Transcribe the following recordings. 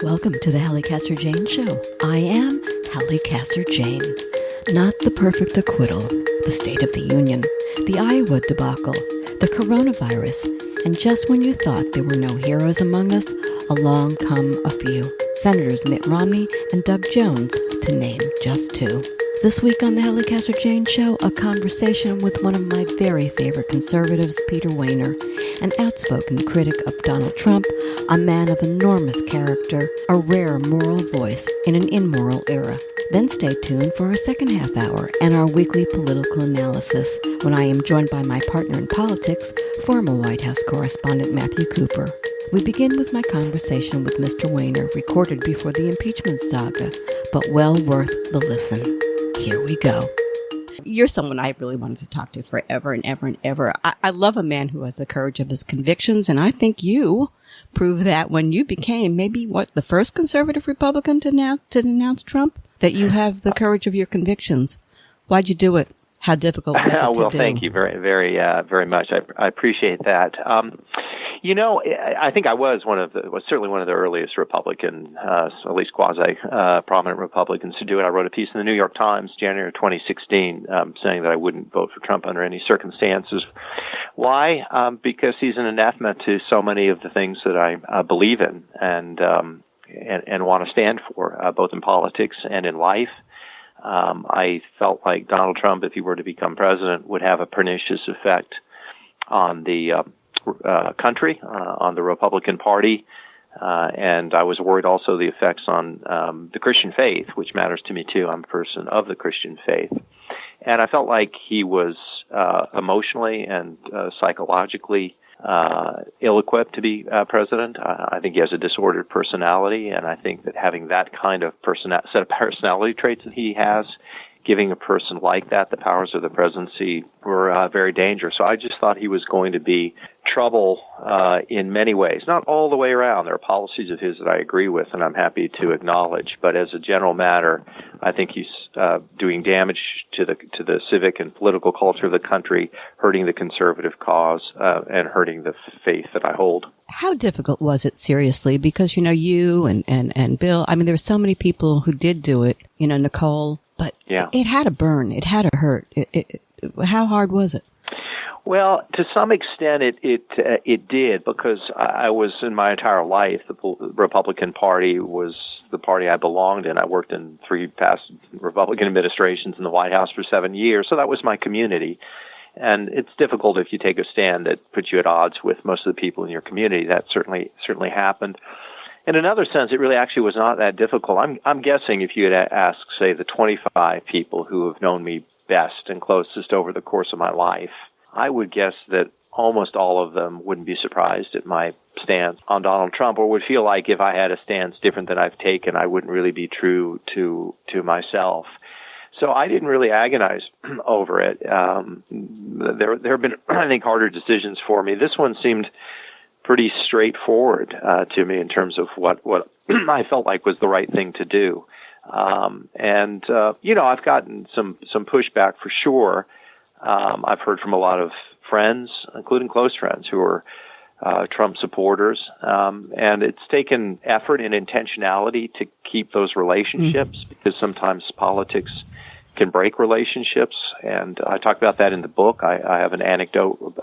Welcome to the Halli Casser-Jayne Show. I am Halli Casser-Jayne. Not the perfect acquittal, the State of the Union, the Iowa Debacle, the coronavirus, and just when you thought there were no heroes among us, along come a few. Senators Mitt Romney and Doug Jones, to name just two. This week on the Halli Casser-Jayne Show, a conversation with one of my very favorite conservatives, Peter Wehner, an outspoken critic of Donald Trump, a man of enormous character, a rare moral voice in an immoral era. Then stay tuned for our second half hour and our weekly political analysis, when I am joined by my partner in politics, former White House correspondent Matthew Cooper. We begin with my conversation with Mr. Wehner, recorded before the impeachment saga, but well worth the listen. Here we go. You're someone I really wanted to talk to forever and ever and ever. I love a man who has the courage of his convictions, and I think you proved that when you became maybe, the first conservative Republican to denounce Trump, that you have the courage of your convictions. Why'd you do it? How difficult was it to do? Well, thank you very much. I appreciate that. I think I was certainly one of the earliest Republican, at least quasi-prominent Republicans to do it. I wrote a piece in the New York Times, January 2016, saying that I wouldn't vote for Trump under any circumstances. Why? Because he's an anathema to so many of the things that I believe in and want to stand for, both in politics and in life. I felt like Donald Trump, if he were to become president, would have a pernicious effect on the country, on the Republican Party, and I was worried also the effects on the Christian faith, which matters to me too. I'm a person of the Christian faith. And I felt like he was emotionally and psychologically ill-equipped to be president. I think he has a disordered personality, and I think that having that kind of set of personality traits that he has, giving a person like that the powers of the presidency were very dangerous. So I just thought he was going to be trouble in many ways. Not all the way around. There are policies of his that I agree with and I'm happy to acknowledge. But as a general matter, I think he's doing damage to the civic and political culture of the country, hurting the conservative cause, and hurting the faith that I hold. How difficult was it, seriously? Because, you and Bill, there were so many people who did do it, Nicole, but yeah. It had to burn. It had to hurt. How hard was it? Well, to some extent, it did, because I was, in my entire life, the Republican Party was the party I belonged in. I worked in 3 past Republican administrations in the White House for 7 years, so that was my community. And it's difficult if you take a stand that puts you at odds with most of the people in your community. That certainly happened. In another sense, it really actually was not that difficult. I'm guessing if you had asked, say, the 25 people who have known me best and closest over the course of my life, I would guess that almost all of them wouldn't be surprised at my stance on Donald Trump, or would feel like if I had a stance different than I've taken, I wouldn't really be true to myself. So I didn't really agonize over it. There have been, I think, harder decisions for me. This one seemed pretty straightforward to me in terms of what I felt like was the right thing to do. I've gotten some pushback for sure. I've heard from a lot of friends, including close friends, who are Trump supporters. And it's taken effort and intentionality to keep those relationships, because sometimes politics can break relationships. And I talk about that in the book. I have an anecdote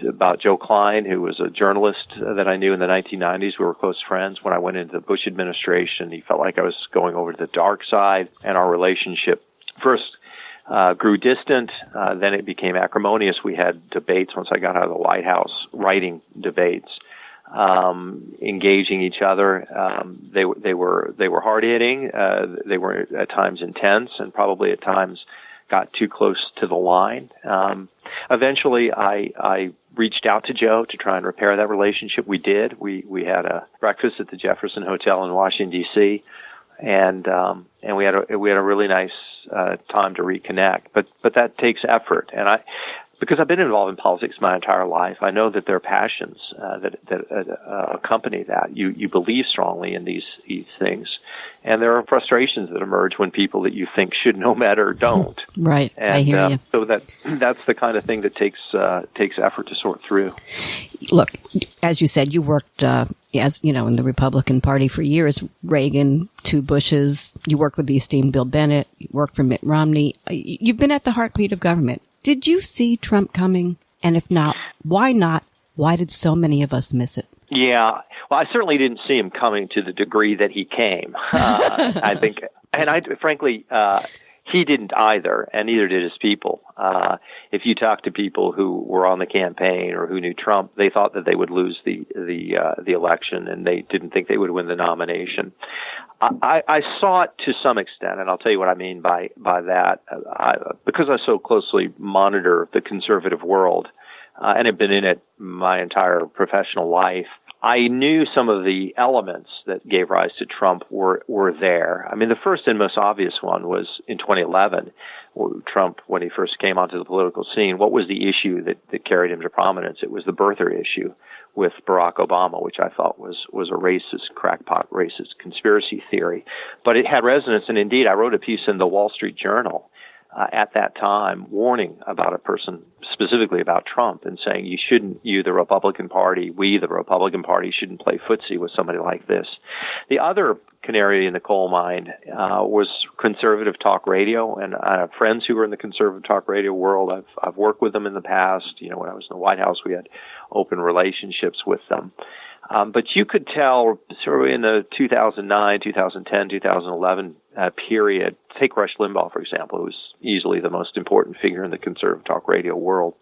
about Joe Klein, who was a journalist that I knew in the 1990s. We were close friends. When I went into the Bush administration, he felt like I was going over to the dark side, and our relationship first grew distant. Then it became acrimonious. We had debates once I got out of the White House, writing debates, engaging each other. They were hard hitting. They were at times intense, and probably at times got too close to the line. Eventually, I reached out to Joe to try and repair that relationship. We did. We had a breakfast at the Jefferson Hotel in Washington D.C. and we had a really nice time to reconnect. But that takes effort, and because I've been involved in politics my entire life. I know that there are passions that accompany that. You believe strongly in these things, and there are frustrations that emerge when people that you think should know better don't. Right, and, I hear you. So that's the kind of thing that takes effort to sort through. Look, as you said, you worked in the Republican Party for years. Reagan, 2 Bushes. You worked with the esteemed Bill Bennett. You worked for Mitt Romney. You've been at the heartbeat of government. Did you see Trump coming? And if not, why not? Why did so many of us miss it? Yeah. Well, I certainly didn't see him coming to the degree that he came. I think, and frankly, he didn't either, and neither did his people. If you talk to people who were on the campaign or who knew Trump, they thought that they would lose the election, and they didn't think they would win the nomination. I saw it to some extent, and I'll tell you what I mean by that. Because I so closely monitor the conservative world, and have been in it my entire professional life, I knew some of the elements that gave rise to Trump were there. I mean, the first and most obvious one was in 2011, Trump, when he first came onto the political scene. What was the issue that carried him to prominence? It was the birther issue with Barack Obama, which I thought was a racist, crackpot racist conspiracy theory. But it had resonance, and indeed, I wrote a piece in the Wall Street Journal at that time, warning about a person, specifically about Trump, and saying the Republican Party, we, the Republican Party, shouldn't play footsie with somebody like this. The other canary in the coal mine was conservative talk radio, and I have friends who were in the conservative talk radio world. I've worked with them in the past. When I was in the White House, we had open relationships with them. But you could tell sort of in the 2009, 2010, 2011 period, take Rush Limbaugh, for example, who was easily the most important figure in the conservative talk radio world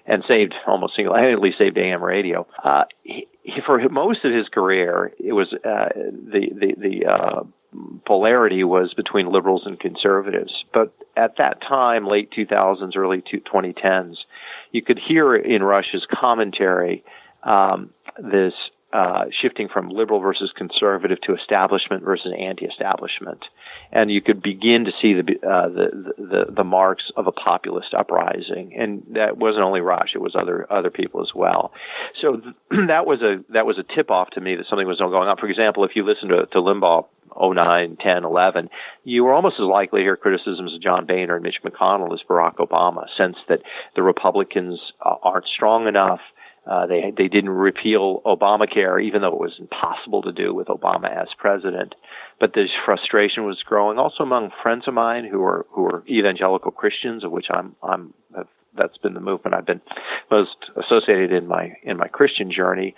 and almost single-handedly saved AM radio. For most of his career, it was the polarity was between liberals and conservatives. But at that time, late 2000s, early 2010s, you could hear in Rush's commentary this shifting from liberal versus conservative to establishment versus anti-establishment, and you could begin to see the marks of a populist uprising. And that wasn't only Rush; it was other people as well. So that was a tip off to me that something was going on. For example, if you listen to Limbaugh 09, 10, 11, you were almost as likely to hear criticisms of John Boehner and Mitch McConnell as Barack Obama, a sense that the Republicans aren't strong enough. They didn't repeal Obamacare, even though it was impossible to do with Obama as president. But this frustration was growing also among friends of mine who are evangelical Christians, of which that's been the movement I've been most associated in my Christian journey.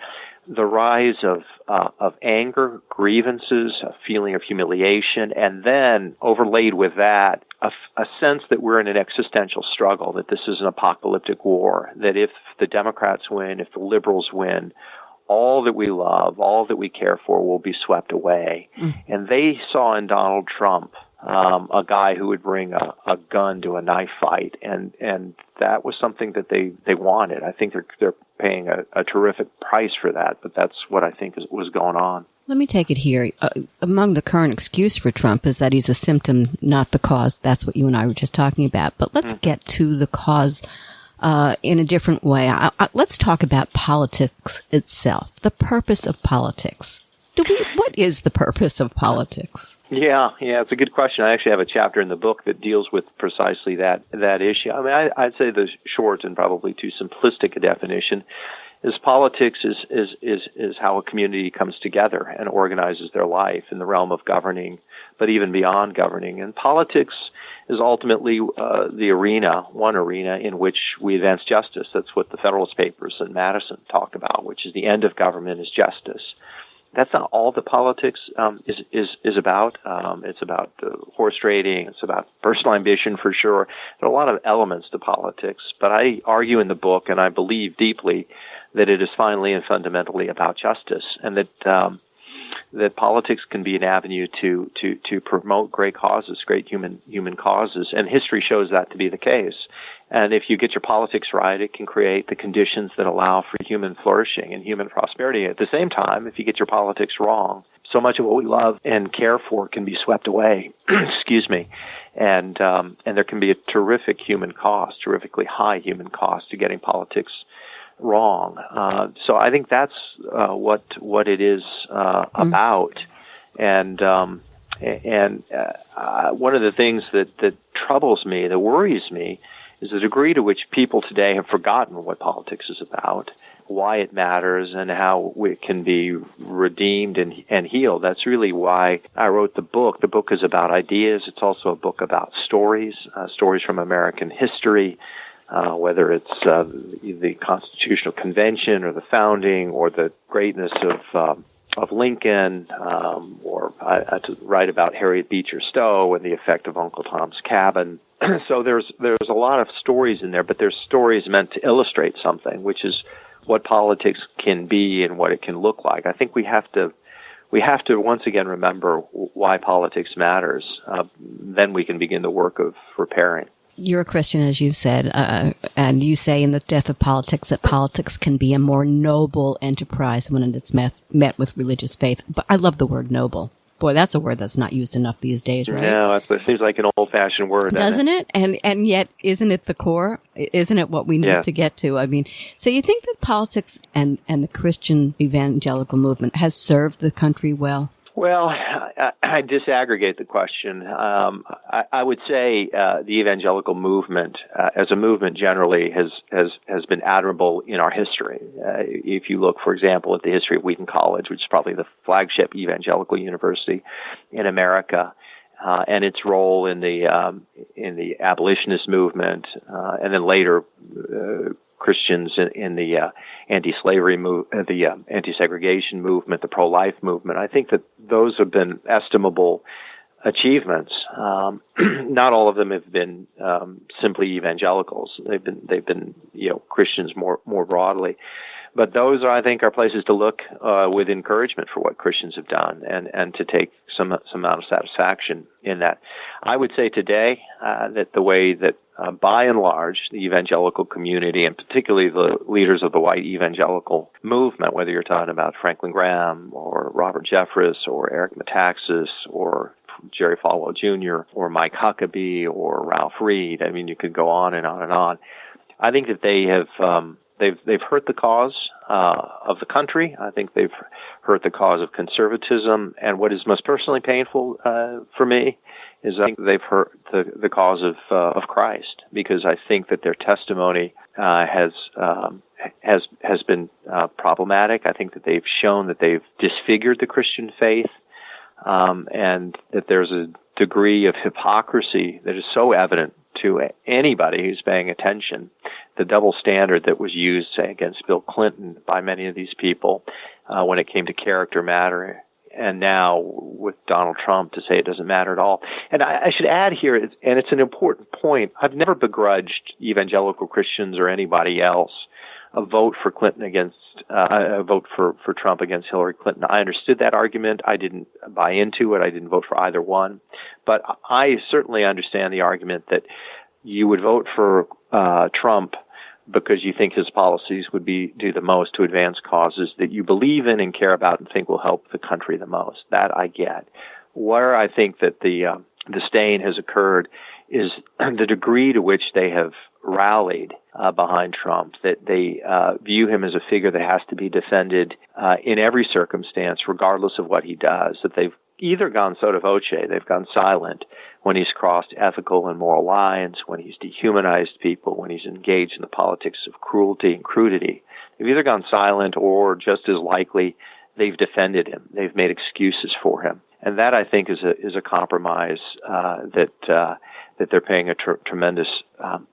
The rise of anger, grievances, a feeling of humiliation, and then overlaid with that, a sense that we're in an existential struggle, that this is an apocalyptic war, that if the Democrats win, if the liberals win, all that we love, all that we care for will be swept away. And they saw in Donald Trump a guy who would bring a gun to a knife fight, and that was something that they wanted. I think they're paying a terrific price for that, but that's what I think was going on. Let me take it here. Among the current excuse for Trump is that he's a symptom, not the cause. That's what you and I were just talking about. But let's get to the cause in a different way. Let's talk about politics itself, the purpose of politics. What is the purpose of politics? Yeah, it's a good question. I actually have a chapter in the book that deals with precisely that issue. I mean, I'd say the short and probably too simplistic a definition is politics is how a community comes together and organizes their life in the realm of governing, but even beyond governing. And politics is ultimately one arena in which we advance justice. That's what the Federalist Papers and Madison talked about, which is the end of government is justice. That's not all that politics is about. It's about horse trading. It's about personal ambition, for sure. There are a lot of elements to politics, but I argue in the book, and I believe deeply, that it is finally and fundamentally about justice, and that politics can be an avenue to promote great causes, great human causes, and history shows that to be the case. And if you get your politics right, it can create the conditions that allow for human flourishing and human prosperity. At the same time, if you get your politics wrong, so much of what we love and care for can be swept away. Excuse me. And there can be a terrifically high human cost to getting politics wrong. So I think that's what it is about. And one of the things that troubles me, that worries me, is the degree to which people today have forgotten what politics is about, why it matters, and how it can be redeemed and healed. That's really why I wrote the book. The book is about ideas. It's also a book about stories from American history, whether it's the Constitutional Convention or the founding or the greatness of Lincoln, or I write about Harriet Beecher Stowe and the effect of Uncle Tom's Cabin. So there's a lot of stories in there, but there's stories meant to illustrate something, which is what politics can be and what it can look like. I think we have to once again remember why politics matters. Then we can begin the work of repairing. You're a Christian, as you said, and you say in The Death of Politics that politics can be a more noble enterprise when it's met with religious faith. But I love the word noble. Boy, that's a word that's not used enough these days, right? Yeah, it seems like an old-fashioned word, doesn't it? And yet, isn't it the core? Isn't it what we need to get to? I mean, so you think that politics and the Christian evangelical movement has served the country well? Well, I disaggregate the question. I would say the evangelical movement, as a movement generally, has been admirable in our history. If you look, for example, at the history of Wheaton College, which is probably the flagship evangelical university in America, and its role in the abolitionist movement, and then later Christians in the anti-slavery the anti-segregation movement, the pro-life movement. I think that those have been estimable achievements. Not all of them have been simply evangelicals. They've been Christians more broadly. But those, I think, are places to look with encouragement for what Christians have done and to take some amount of satisfaction in that. I would say today that the way that, by and large, the evangelical community, and particularly the leaders of the white evangelical movement, whether you're talking about Franklin Graham or Robert Jeffress or Eric Metaxas or Jerry Falwell Jr. or Mike Huckabee or Ralph Reed, I mean, you could go on and on and on. I think that they have they've hurt the cause of the country. I think they've hurt the cause of conservatism. And what is most personally painful for me is I think they've hurt the cause of Christ, because I think that their testimony has been problematic. I think that they've shown that they've disfigured the Christian faith, and that there's a degree of hypocrisy that is so evident to anybody who's paying attention. The double standard that was used, say, against Bill Clinton by many of these people when it came to character matter, and now with Donald Trump to say it doesn't matter at all. And I should add here, and it's an important point, I've never begrudged evangelical Christians or anybody else a vote for Clinton against a vote for Trump against Hillary Clinton. I understood that argument. I didn't buy into it. I didn't vote for either one. But I certainly understand the argument that you would vote for Trump because you think his policies would do the most to advance causes that you believe in and care about and think will help the country the most. That I get. Where I think that the stain has occurred is the degree to which they have rallied behind Trump, that they view him as a figure that has to be defended in every circumstance, regardless of what he does, that they've either gone sotto voce, they've gone silent when he's crossed ethical and moral lines, when he's dehumanized people, when he's engaged in the politics of cruelty and crudity. They've either gone silent or, just as likely, they've defended him. They've made excuses for him. And that, I think, is a compromise that they're paying a tremendous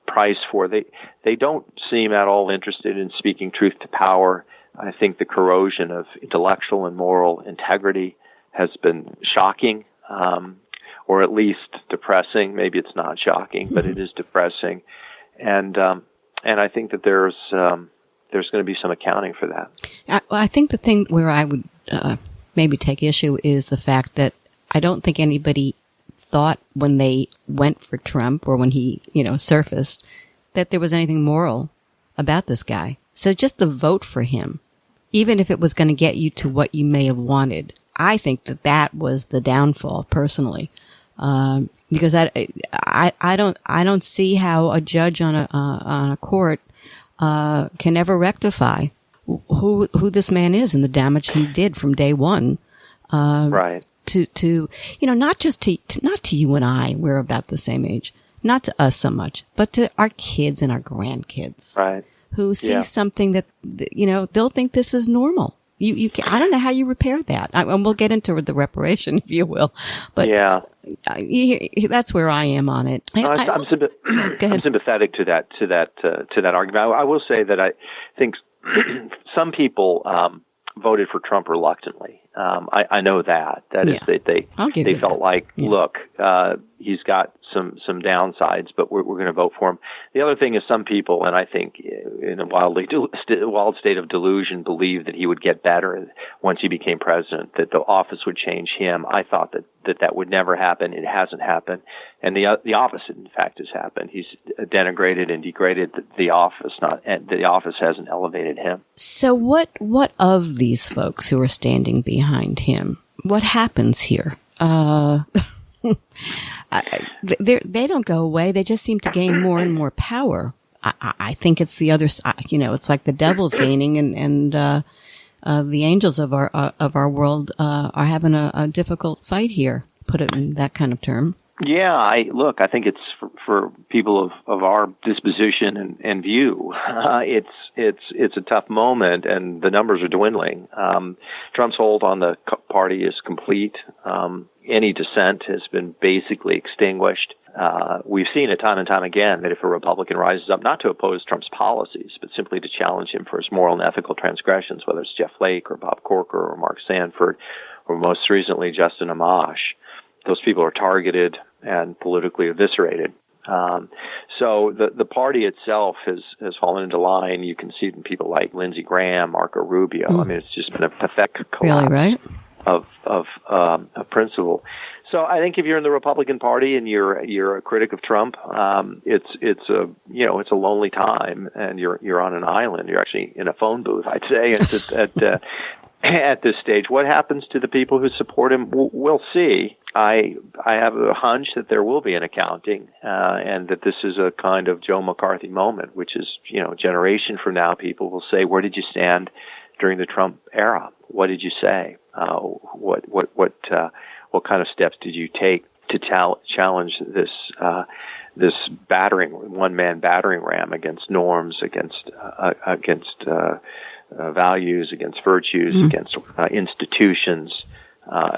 price for. They don't seem at all interested in speaking truth to power. I think the corrosion of intellectual and moral integrity has been shocking, or at least depressing. Maybe it's not shocking, but it is depressing. And I think that there's going to be some accounting for that. I think the thing where I would maybe take issue is the fact that I don't think anybody thought when they went for Trump or when he, surfaced, that there was anything moral about this guy. So just the vote for him, even if it was going to get you to what you may have wanted, I think that was the downfall, personally. because I don't see how a judge on a court can ever rectify who this man is and the damage he did from day one. Right. To not just not to you and I, we're about the same age, not to us so much, but to our kids and our grandkids, right, who see something that they'll think this is normal. You can, I don't know how you repair that, and we'll get into the reparation if you will, but that's where I am on it. I'm sympathetic to that argument. I will say that I think some people voted for Trump reluctantly. I know that is they felt like, look, he's got some downsides, but we're going to vote for him. The other thing is some people, and I think in a wild state of delusion, believed that he would get better once he became president, that the office would change him. I thought that would never happen. It hasn't happened. And the opposite, in fact, has happened. He's denigrated and degraded the office, the office hasn't elevated him. So what of these folks who are standing behind him? What happens here? They don't go away. They just seem to gain more and more power. I think it's the other side. It's like the devil's gaining and the angels of our world are having a difficult fight here. Put it in that kind of term. Yeah, I think it's for people of our disposition and view. It's a tough moment, and the numbers are dwindling. Trump's hold on the party is complete. Any dissent has been basically extinguished. We've seen it time and time again that if a Republican rises up, not to oppose Trump's policies, but simply to challenge him for his moral and ethical transgressions, whether it's Jeff Flake or Bob Corker or Mark Sanford, or most recently Justin Amash, those people are targeted and politically eviscerated. So the party itself has fallen into line. You can see it in people like Lindsey Graham, Marco Rubio. I mean, it's just been a pathetic collapse of principle. So I think if you're in the Republican Party and you're a critic of Trump, it's a lonely time, and you're on an island. You're actually in a phone booth, I'd say, at this stage. What happens to the people who support him? We'll see. I have a hunch that there will be an accounting, and that this is a kind of Joe McCarthy moment, which is, a generation from now, people will say, where did you stand during the Trump era? What did you say? What kind of steps did you take to challenge this one-man battering ram against norms, against values, against virtues, against institutions,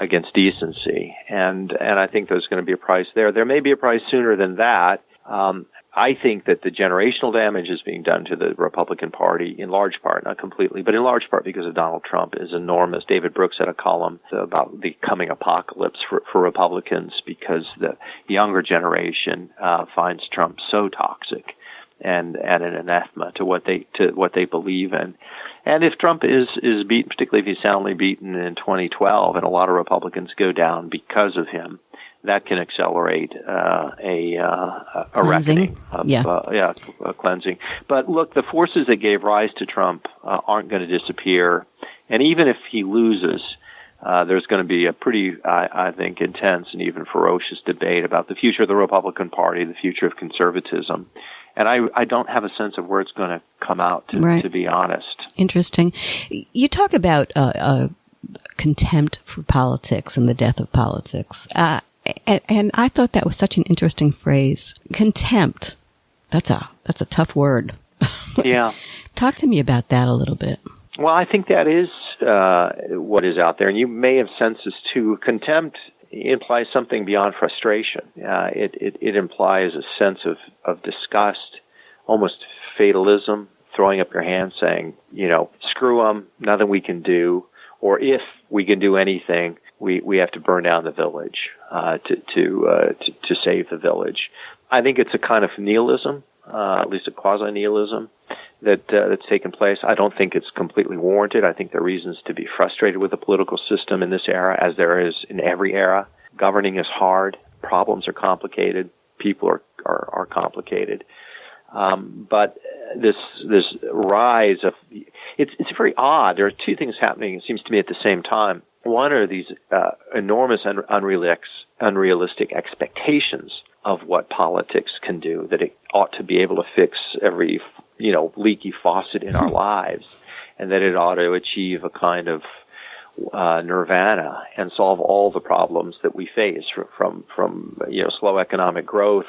against decency, and I think there's going to be a price there. There may be a price sooner than that. I think that the generational damage is being done to the Republican Party in large part, not completely, but in large part because of Donald Trump is enormous. David Brooks had a column about the coming apocalypse for Republicans because the younger generation finds Trump so toxic and an anathema to what they believe in. And if Trump is beaten, particularly if he's soundly beaten in 2012, and a lot of Republicans go down because of him, that can accelerate a reckoning of a cleansing. But look, the forces that gave rise to Trump aren't going to disappear. And even if he loses, there's going to be a pretty, I think, intense and even ferocious debate about the future of the Republican Party, the future of conservatism. And I don't have a sense of where it's going to come out, to be honest. Interesting. You talk about contempt for politics and the death of politics. And I thought that was such an interesting phrase. Contempt. That's a tough word. Yeah. Talk to me about that a little bit. Well, I think that is what is out there. And you may have sensed this too. Contempt implies something beyond frustration. It implies a sense of disgust, almost fatalism, throwing up your hands saying, screw them, nothing we can do. Or if we can do anything, we have to burn down the village to save the village. I think it's a kind of nihilism, at least a quasi-nihilism that's taken place. I don't think it's completely warranted. I think there are reasons to be frustrated with the political system in this era, as there is in every era. Governing is hard. Problems are complicated. People are complicated. But this rise of it's very odd. There are two things happening, it seems to me, at the same time. One are these enormous unrealistic expectations of what politics can do, that it ought to be able to fix every leaky faucet in our lives, and that it ought to achieve a kind of nirvana and solve all the problems that we face, from slow economic growth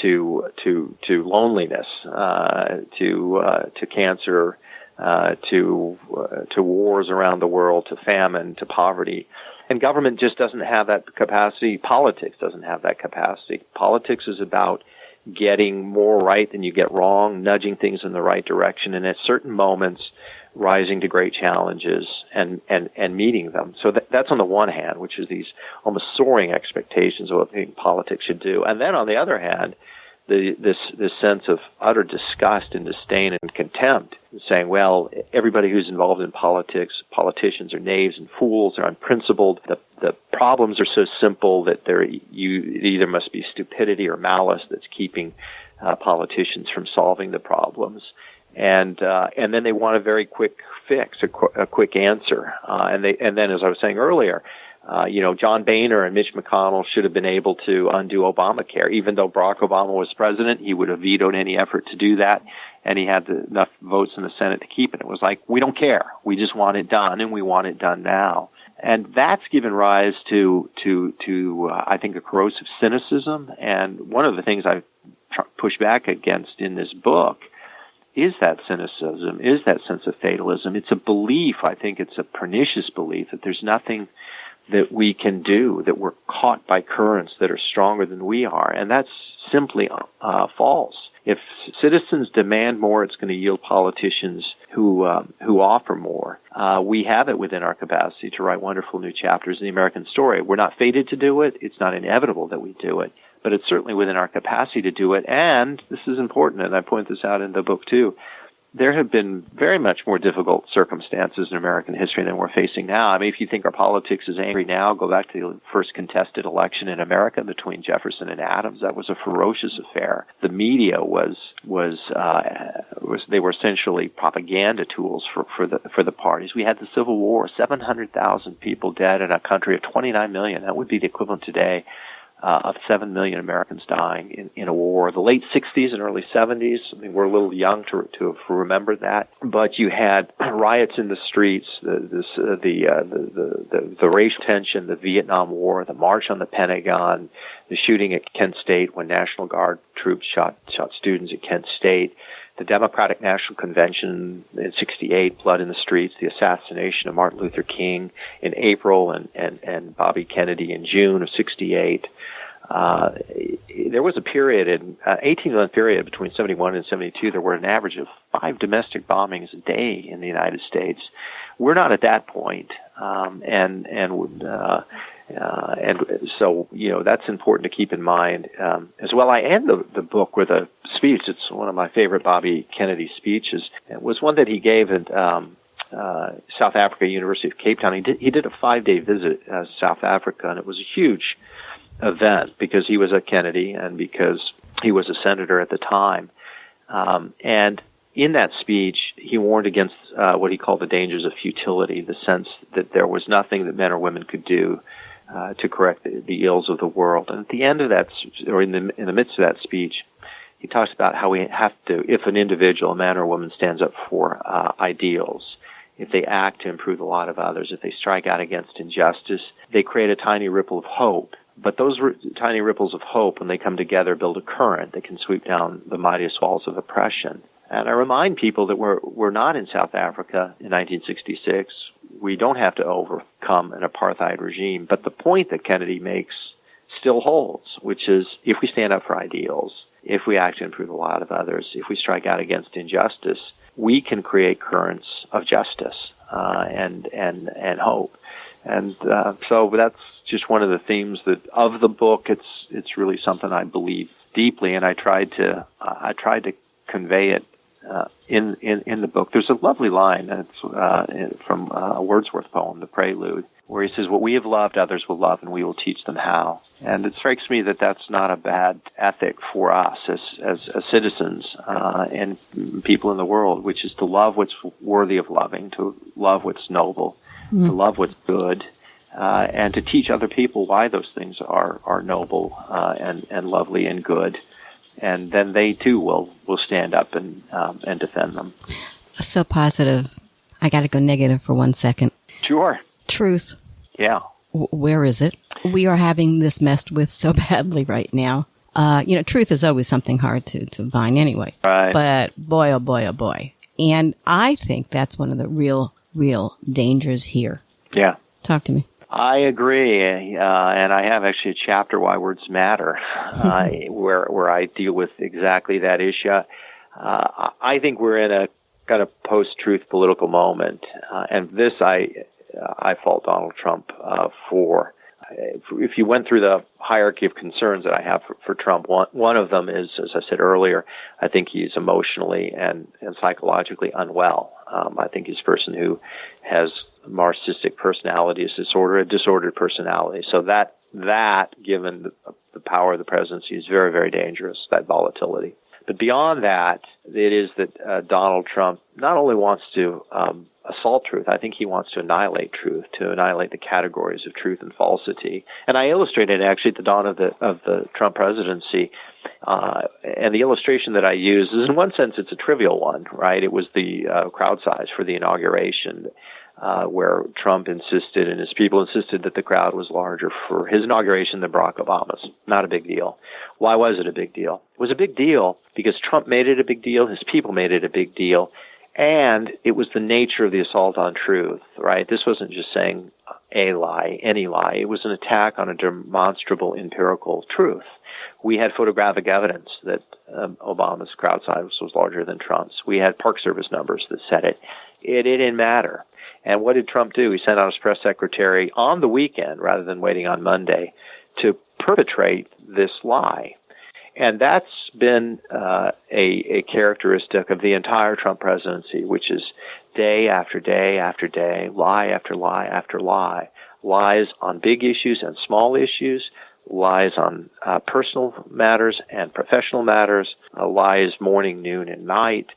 to loneliness, to cancer, to wars around the world, to famine, to poverty. And government just doesn't have that capacity. Politics doesn't have that capacity. Politics is about getting more right than you get wrong, nudging things in the right direction, and at certain moments rising to great challenges and meeting them. So that's on the one hand, which is these almost soaring expectations of what I think politics should do. And then on the other hand, this sense of utter disgust and disdain and contempt, saying, well, everybody who's involved in politics, politicians are knaves and fools, they're unprincipled, the problems are so simple that it either must be stupidity or malice that's keeping politicians from solving the problems. And then they want a very quick fix, a quick answer. And then, as I was saying earlier, John Boehner and Mitch McConnell should have been able to undo Obamacare. Even though Barack Obama was president, he would have vetoed any effort to do that, and he had enough votes in the Senate to keep it. It was like, we don't care. We just want it done, and we want it done now. And that's given rise to I think, a corrosive cynicism. And one of the things I push back against in this book is that cynicism, is that sense of fatalism. It's a belief, I think it's a pernicious belief, that there's nothing that we can do, that we're caught by currents that are stronger than we are. And that's simply false. If citizens demand more, it's going to yield politicians who offer more. We have it within our capacity to write wonderful new chapters in the American story. We're not fated to do it. It's not inevitable that we do it. But it's certainly within our capacity to do it. And this is important, and I point this out in the book too. There have been very much more difficult circumstances in American history than we're facing now. I mean, if you think our politics is angry now, go back to the first contested election in America between Jefferson and Adams. That was a ferocious affair. The media they were essentially propaganda tools for the parties. We had the Civil War, 700,000 people dead in a country of 29 million. That would be the equivalent today of 7 million Americans dying in a war. The late 60s and early 70s, I mean, we're a little young to have remembered that, but you had riots in the streets, the racial tension, the Vietnam War, the March on the Pentagon, the shooting at Kent State when National Guard troops shot students at Kent State, the Democratic National Convention in '68, blood in the streets, the assassination of Martin Luther King in April and Bobby Kennedy in June of '68. There was a period, an 18-month period between 71 and 72, there were an average of 5 domestic bombings a day in the United States. We're not at that point, and so, that's important to keep in mind as well. I end the book with a speech. It's one of my favorite Bobby Kennedy speeches. It was one that he gave at South Africa, University of Cape Town. He did a 5-day visit to South Africa, and it was a huge event because he was a Kennedy and because he was a senator at the time. And in that speech, he warned against what he called the dangers of futility, the sense that there was nothing that men or women could do to correct the ills of the world. And at the end of that, or in the midst of that speech, he talks about how we have to, if an individual, a man or woman, stands up for ideals, if they act to improve the lot of others, if they strike out against injustice, they create a tiny ripple of hope. But those tiny ripples of hope, when they come together, build a current that can sweep down the mightiest walls of oppression. And I remind people that we're not in South Africa in 1966. We don't have to overcome an apartheid regime. But the point that Kennedy makes still holds, which is if we stand up for ideals, if we act to improve the lot of others, if we strike out against injustice, we can create currents of justice and hope. And so that's just one of the themes of the book. It's really something I believe deeply, and I tried to convey it in the book. There's a lovely line that's from a Wordsworth poem, The Prelude, where he says, "What we have loved, others will love, and we will teach them how." And it strikes me that that's not a bad ethic for us as citizens and people in the world, which is to love what's worthy of loving, to love what's noble, to love what's good, and to teach other people why those things are noble and lovely and good. And then they too will stand up and defend them. So positive. I got to go negative for 1 second. Sure. Truth. Yeah. Where is it? We are having this messed with so badly right now. Truth is always something hard to find anyway. Right. But boy, oh boy, oh boy. And I think that's one of the real dangers here. Yeah. Talk to me. I agree, and I have actually a chapter, Why Words Matter, where I deal with exactly that issue. I think we're in a kind of post-truth political moment, and this I fault Donald Trump for. If you went through the hierarchy of concerns that I have for Trump, one of them is, as I said earlier, I think he's emotionally and psychologically unwell. I think he's a person who has narcissistic personality disorder, a disordered personality. So that given the power of the presidency, is very, very dangerous, that volatility. But beyond that, it is that Donald Trump not only wants to assault truth, I think he wants to annihilate truth, to annihilate the categories of truth and falsity. And I illustrated actually at the dawn of the Trump presidency, and the illustration that I use is, in one sense, it's a trivial one, right? It was the crowd size for the inauguration, where Trump insisted and his people insisted that the crowd was larger for his inauguration than Barack Obama's. Not a big deal. Why was it a big deal? It was a big deal because Trump made it a big deal, his people made it a big deal, and it was the nature of the assault on truth, right? This wasn't just saying a lie, any lie. It was an attack on a demonstrable empirical truth. We had photographic evidence that Obama's crowd size was larger than Trump's. We had Park Service numbers that said it. It didn't matter. And what did Trump do? He sent out his press secretary on the weekend, rather than waiting on Monday, to perpetrate this lie. And that's been a characteristic of the entire Trump presidency, which is day after day after day, lie after lie after lie. Lies on big issues and small issues, lies on personal matters and professional matters, lies morning, noon, and night,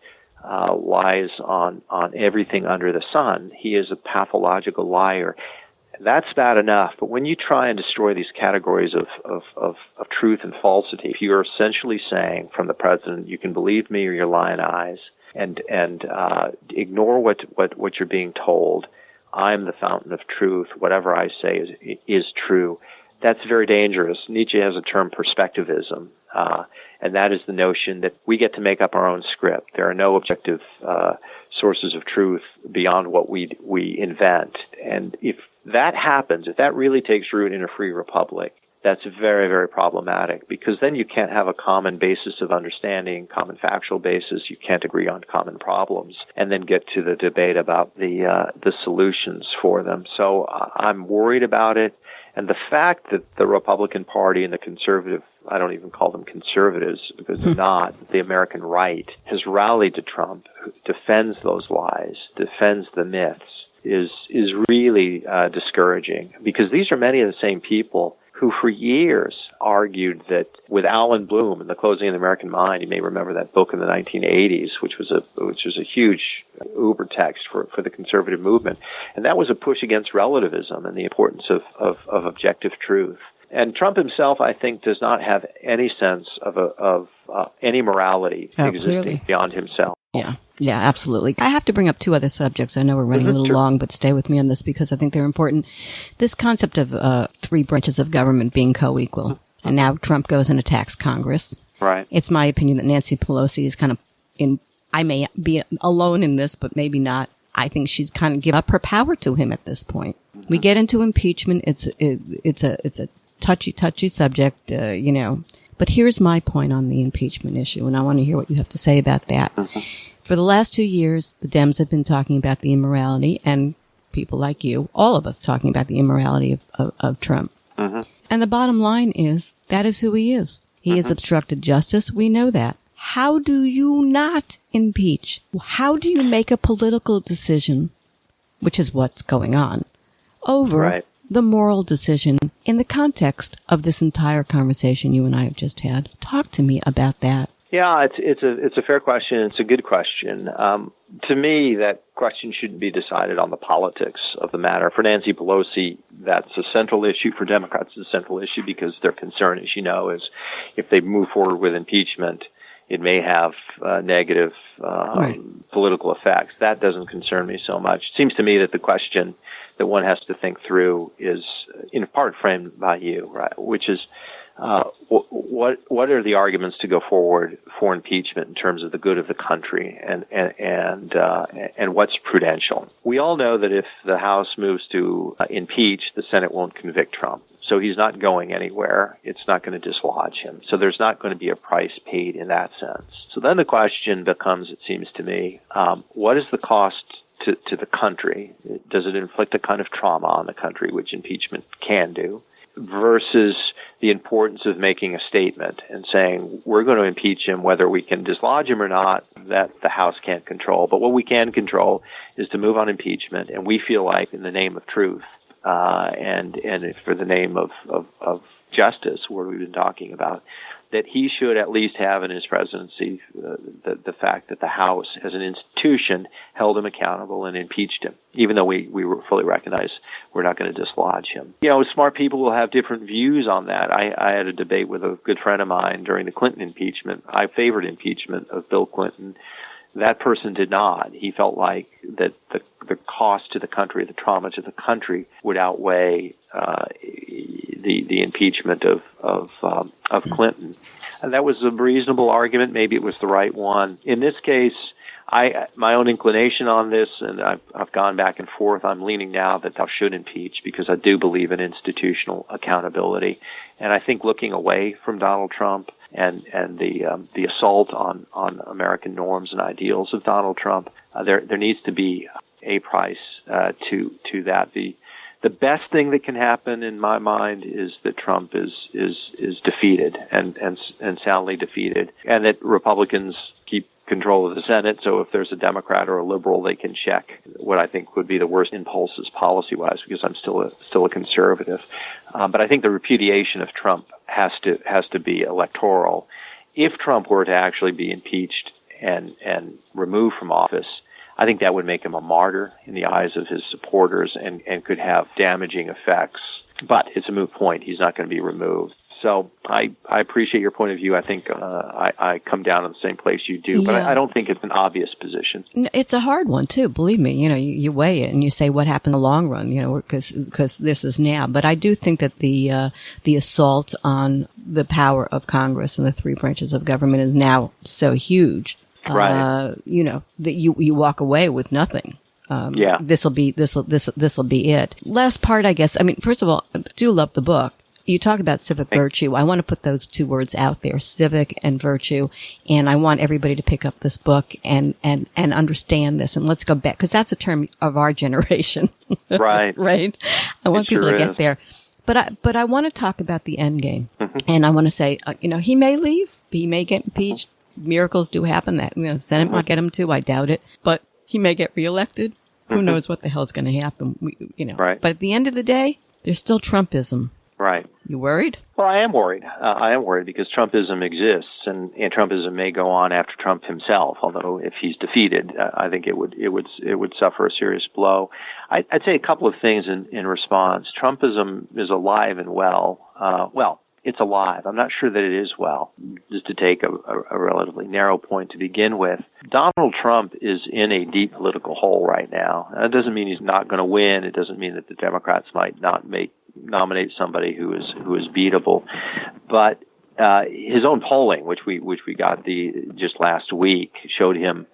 lies on everything under the sun. He is a pathological liar. That's bad enough, but when you try and destroy these categories of truth and falsity, if you're essentially saying from the president, you can believe me or your lying eyes, and ignore what you're being told, I'm the fountain of truth, whatever I say is true, that's very dangerous. Nietzsche has a term, perspectivism, and that is the notion that we get to make up our own script. There are no objective sources of truth beyond what we invent. And if that happens, if that really takes root in a free republic, that's very, very problematic, because then you can't have a common basis of understanding, common factual basis. You can't agree on common problems, and then get to the debate about the solutions for them. So I'm worried about it. And the fact that the Republican Party and the conservative, I don't even call them conservatives because they're not, the American right, has rallied to Trump, who defends those lies, defends the myths, is really discouraging, because these are many of the same people who for years argued that with Alan Bloom and The Closing of the American Mind, you may remember that book in the 1980s, which was a huge uber text for the conservative movement. And that was a push against relativism and the importance of objective truth. And Trump himself, I think, does not have any sense of any morality existing beyond himself. Yeah, absolutely. I have to bring up two other subjects. I know we're running a little long, but stay with me on this because I think they're important. This concept of three branches of government being co-equal. And now Trump goes and attacks Congress. Right. It's my opinion that Nancy Pelosi is kind of I may be alone in this, but maybe not. I think she's kind of given up her power to him at this point. We get into impeachment. It's a touchy subject, But here's my point on the impeachment issue, and I want to hear what you have to say about that. For the last 2 years, the Dems have been talking about the immorality, and people like you, all of us, talking about the immorality of Trump. And the bottom line is, that is who he is. He has obstructed justice. We know that. How do you not impeach? How do you make a political decision, which is what's going on, over the moral decision in the context of this entire conversation you and I have just had? Talk to me about that. Yeah, it's a fair question. It's a good question. To me, that question shouldn't be decided on the politics of the matter. For Nancy Pelosi, that's a central issue. For Democrats, it's a central issue because their concern, as you know, is if they move forward with impeachment, it may have negative political effects. That doesn't concern me so much. It seems to me that the question that one has to think through is, in part, framed by you, right? Which is, what are the arguments to go forward for impeachment in terms of the good of the country, and what's prudential? We all know that if the House moves to impeach, the Senate won't convict Trump. So he's not going anywhere. It's not going to dislodge him. So there's not going to be a price paid in that sense. So then the question becomes, it seems to me, what is the cost to the country? Does it inflict a kind of trauma on the country, which impeachment can do, versus the importance of making a statement and saying, we're going to impeach him, whether we can dislodge him or not, that the House can't control. But what we can control is to move on impeachment, and we feel like in the name of truth, and for the name of justice, what we've been talking about, that he should at least have in his presidency the fact that the House, as an institution, held him accountable and impeached him, even though we fully recognize we're not going to dislodge him. You know, smart people will have different views on that. I had a debate with a good friend of mine during the Clinton impeachment. I favored impeachment of Bill Clinton. That person did not. He felt like that the cost to the country, the trauma to the country, would outweigh the impeachment of Clinton. And that was a reasonable argument. Maybe it was the right one. In this case, my own inclination on this, and I've gone back and forth, I'm leaning now that thou should impeach, because I do believe in institutional accountability. And I think looking away from Donald Trump and the assault on American norms and ideals of Donald Trump, there needs to be a price to that. The best thing that can happen in my mind is that Trump is defeated and soundly defeated, and that Republicans keep control of the Senate. So if there's a Democrat or a liberal, they can check what I think would be the worst impulses policy-wise, because I'm still a conservative. But I think the repudiation of Trump has to be electoral. If Trump were to actually be impeached and removed from office, I think that would make him a martyr in the eyes of his supporters and could have damaging effects. But it's a moot point. He's not going to be removed. So I appreciate your point of view. I think I come down in the same place you do, but I don't think it's an obvious position. It's a hard one, too. Believe me, you weigh it and you say what happened in the long run, because this is now. But I do think that the assault on the power of Congress and the three branches of government is now so huge. Right. That you walk away with nothing. This'll be it. Last part, I guess. I mean, first of all, I do love the book. You talk about civic virtue. I want to put those two words out there, civic and virtue. And I want everybody to pick up this book and understand this. And let's go back, because that's a term of our generation. Right. Right. I want people to get there. But I want to talk about the end game. Mm-hmm. And I want to say, he may leave. He may get impeached. Miracles do happen. That Senate might get him too. I doubt it. But he may get reelected. Who knows what the hell's going to happen? Right. But at the end of the day, there's still Trumpism. Right. You worried? Well, I am worried. I am worried because Trumpism exists, and Trumpism may go on after Trump himself. Although, if he's defeated, I think it would suffer a serious blow. I'd say a couple of things in response. Trumpism is alive and well. It's alive. I'm not sure that it is well. Just to take a relatively narrow point to begin with, Donald Trump is in a deep political hole right now. That doesn't mean he's not going to win. It doesn't mean that the Democrats might not nominate somebody who is beatable. But his own polling, which we got just last week, showed him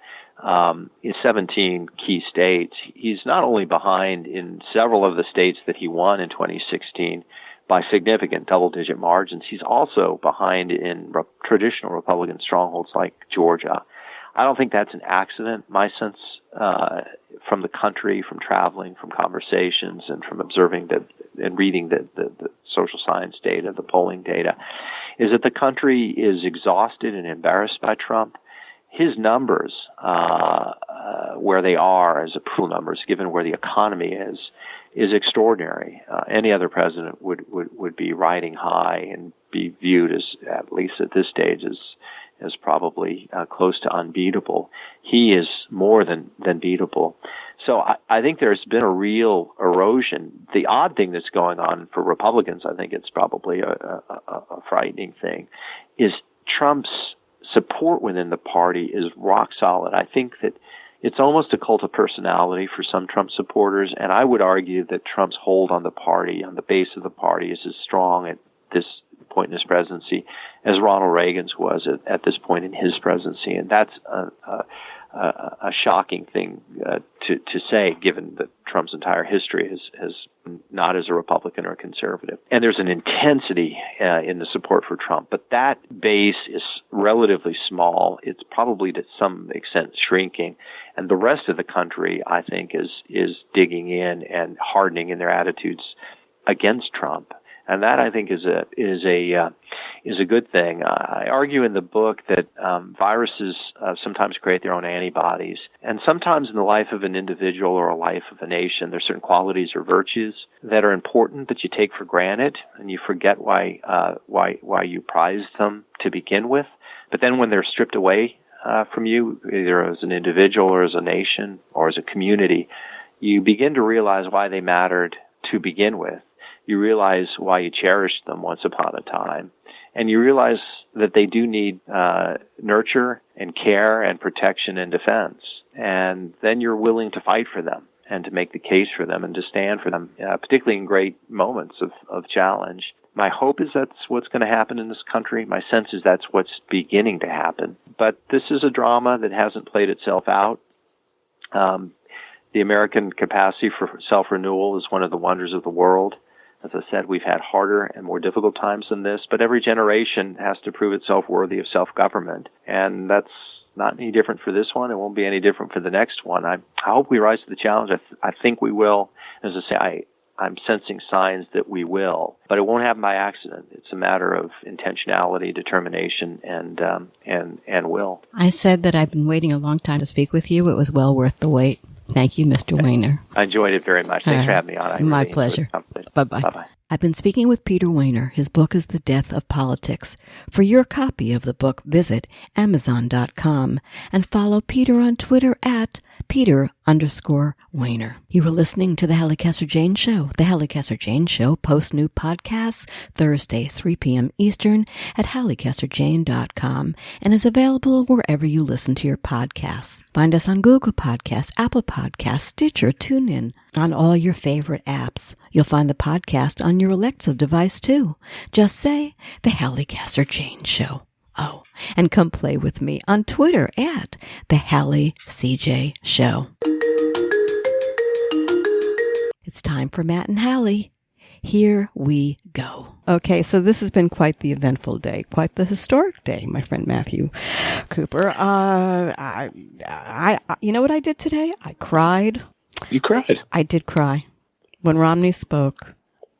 in 17 key states. He's not only behind in several of the states that he won in 2016 by significant double-digit margins, he's also behind in traditional Republican strongholds like Georgia. I don't think that's an accident. My sense from the country, from traveling, from conversations, and from observing and reading the social science data, the polling data, is that the country is exhausted and embarrassed by Trump. His numbers, where they are as approval numbers, given where the economy is extraordinary. Any other president would be riding high and be viewed as, at least at this stage, as probably close to unbeatable. He is more than beatable. So I think there's been a real erosion. The odd thing that's going on for Republicans, I think it's probably a frightening thing, is Trump's support within the party is rock solid. I think that it's almost a cult of personality for some Trump supporters, and I would argue that Trump's hold on the party, on the base of the party, is as strong at this point in his presidency as Ronald Reagan's was at this point in his presidency, and that's a shocking thing to say, given that Trump's entire history has not as a Republican or a conservative. And there's an intensity in the support for Trump, but that base is relatively small. It's probably to some extent shrinking, and the rest of the country, I think, is digging in and hardening in their attitudes against Trump. And that, I think, is a good thing. I argue in the book that viruses sometimes create their own antibodies, and sometimes in the life of an individual or a life of a nation, there's certain qualities or virtues that are important that you take for granted, and you forget why you prized them to begin with. But then when they're stripped away from you, either as an individual or as a nation or as a community, you begin to realize why they mattered to begin with. You realize why you cherished them once upon a time. And you realize that they do need nurture and care and protection and defense. And then you're willing to fight for them and to make the case for them and to stand for them, particularly in great moments of challenge. My hope is that's what's going to happen in this country. My sense is that's what's beginning to happen. But this is a drama that hasn't played itself out. The American capacity for self-renewal is one of the wonders of the world. As I said, we've had harder and more difficult times than this, but every generation has to prove itself worthy of self-government. And that's not any different for this one. It won't be any different for the next one. I hope we rise to the challenge. I think we will. As I say, I'm sensing signs that we will, but it won't happen by accident. It's a matter of intentionality, determination, and will. I said that I've been waiting a long time to speak with you. It was well worth the wait. Thank you, Mr. Wehner. I enjoyed it very much. Thanks for having me on. My pleasure. Bye-bye. Bye-bye. I've been speaking with Peter Wehner. His book is The Death of Politics. For your copy of the book, visit Amazon.com and follow Peter on Twitter at Peter_Wehner. You were listening to the Halli Casser-Jayne Show. The Halli Casser-Jayne Show posts new podcasts Thursdays, 3 p.m. Eastern at HalliCasser-Jayne.com and is available wherever you listen to your podcasts. Find us on Google Podcasts, Apple Podcasts, Stitcher, TuneIn, on all your favorite apps. You'll find the podcast on your Alexa device too. Just say The Halli Casser-Jayne Show. Oh, and come play with me on Twitter at The Halli CJ Show. It's time for Matt and Halli. Here we go. Okay, so this has been quite the eventful day, quite the historic day, my friend Matthew Cooper. You know what I did today? I cried. You cried? I did cry. When Romney spoke,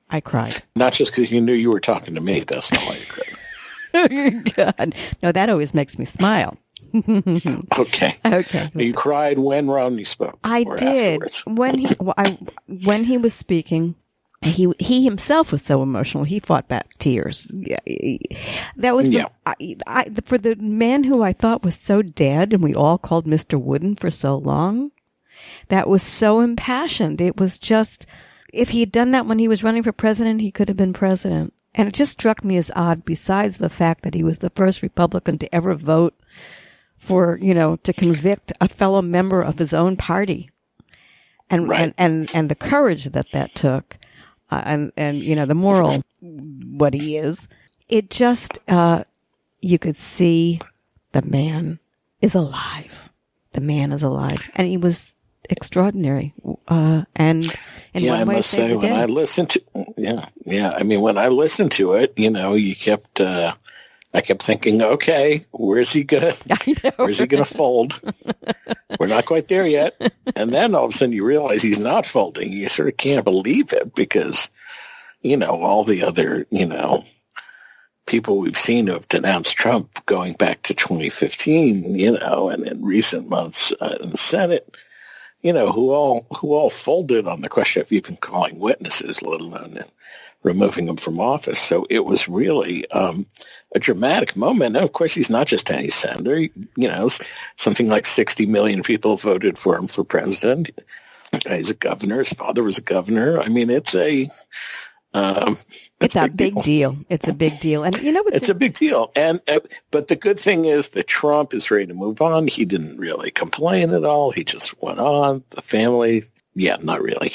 I cried. Not just because you knew you were talking to me. That's not why you cried. God. No, that always makes me smile. Okay. You cried when Romney spoke. I did. Afterwards? When he was speaking, he himself was so emotional. He fought back tears. That was for the man who I thought was so dead, and we all called Mr. Wooden for so long. That was so impassioned. It was just, if he had done that when he was running for president, he could have been president. And it just struck me as odd, besides the fact that he was the first Republican to ever vote for, to convict a fellow member of his own party. And, right. and the courage that took, and the moral, what he is, it just, you could see the man is alive. The man is alive. And he was extraordinary. And in one way, I must say, when I listened to, when I listened to it, I kept thinking, okay, where's he gonna fold? We're not quite there yet. And then all of a sudden you realize he's not folding. You sort of can't believe it because, all the other, people we've seen who have denounced Trump going back to 2015, and in recent months in the Senate, who all folded on the question of even calling witnesses, let alone removing them from office. So it was really a dramatic moment. And of course, he's not just any senator. Something like 60 million people voted for him for president. He's a governor. His father was a governor. I mean, it's a big deal. It's a big deal. And it's a big deal. And but the good thing is that Trump is ready to move on. He didn't really complain at all. He just went on. The family, not really.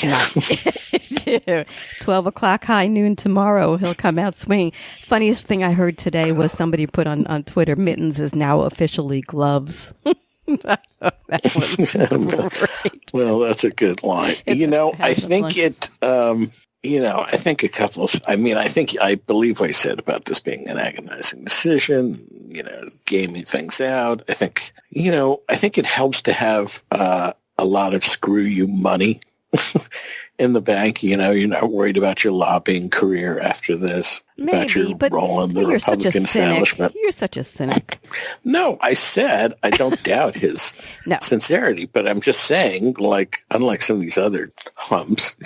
12 o'clock, high noon tomorrow, he'll come out swinging. Funniest thing I heard today was somebody put on Twitter, mittens is now officially gloves. I thought that was great. Well, that's a good line. I think it... I think a couple of, I believe what he said about this being an agonizing decision, gaming things out. I think it helps to have a lot of screw you money in the bank. You're not worried about your lobbying career after this, about your role in the Republican establishment. You're such a cynic. No, I said I don't doubt his sincerity, but I'm just saying, unlike some of these other hums,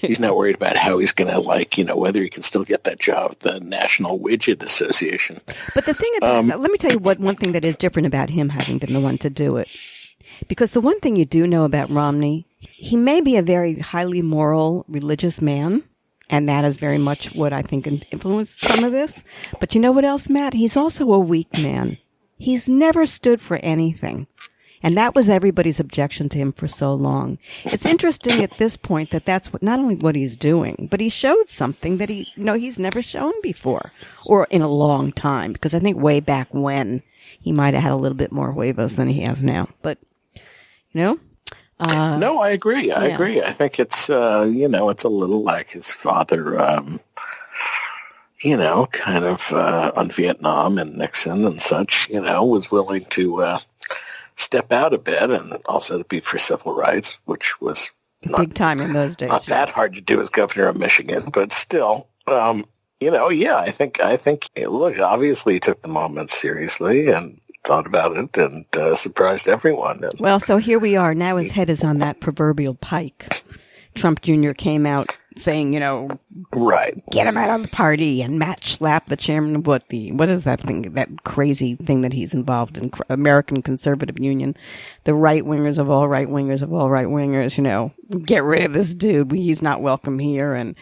he's not worried about how he's going to, whether he can still get that job at the National Widget Association. But the thing about let me tell you one thing that is different about him having been the one to do it. Because the one thing you do know about Romney, he may be a very highly moral, religious man, and that is very much what I think influenced some of this. But you know what else, Matt? He's also a weak man. He's never stood for anything. And that was everybody's objection to him for so long. It's interesting at this point that that's not only what he's doing, but he showed something that he's never shown before or in a long time. Because I think way back when he might have had a little bit more huevos than he has now. But, no, I agree. I agree. I think it's, it's a little like his father, kind of on Vietnam and Nixon and such, was willing to step out a bit and also to be for civil rights, which was big time in those days. Not that hard to do as governor of Michigan, but still, I think, look, obviously he took the moment seriously and thought about it and surprised everyone. Well, so here we are. Now his head is on that proverbial pike. Trump Jr. came out saying, right, get him out of the party, and Matt Schlapp, the chairman of what is that thing, that crazy thing that he's involved in, American Conservative Union, the right-wingers of all right-wingers, get rid of this dude. He's not welcome here. And,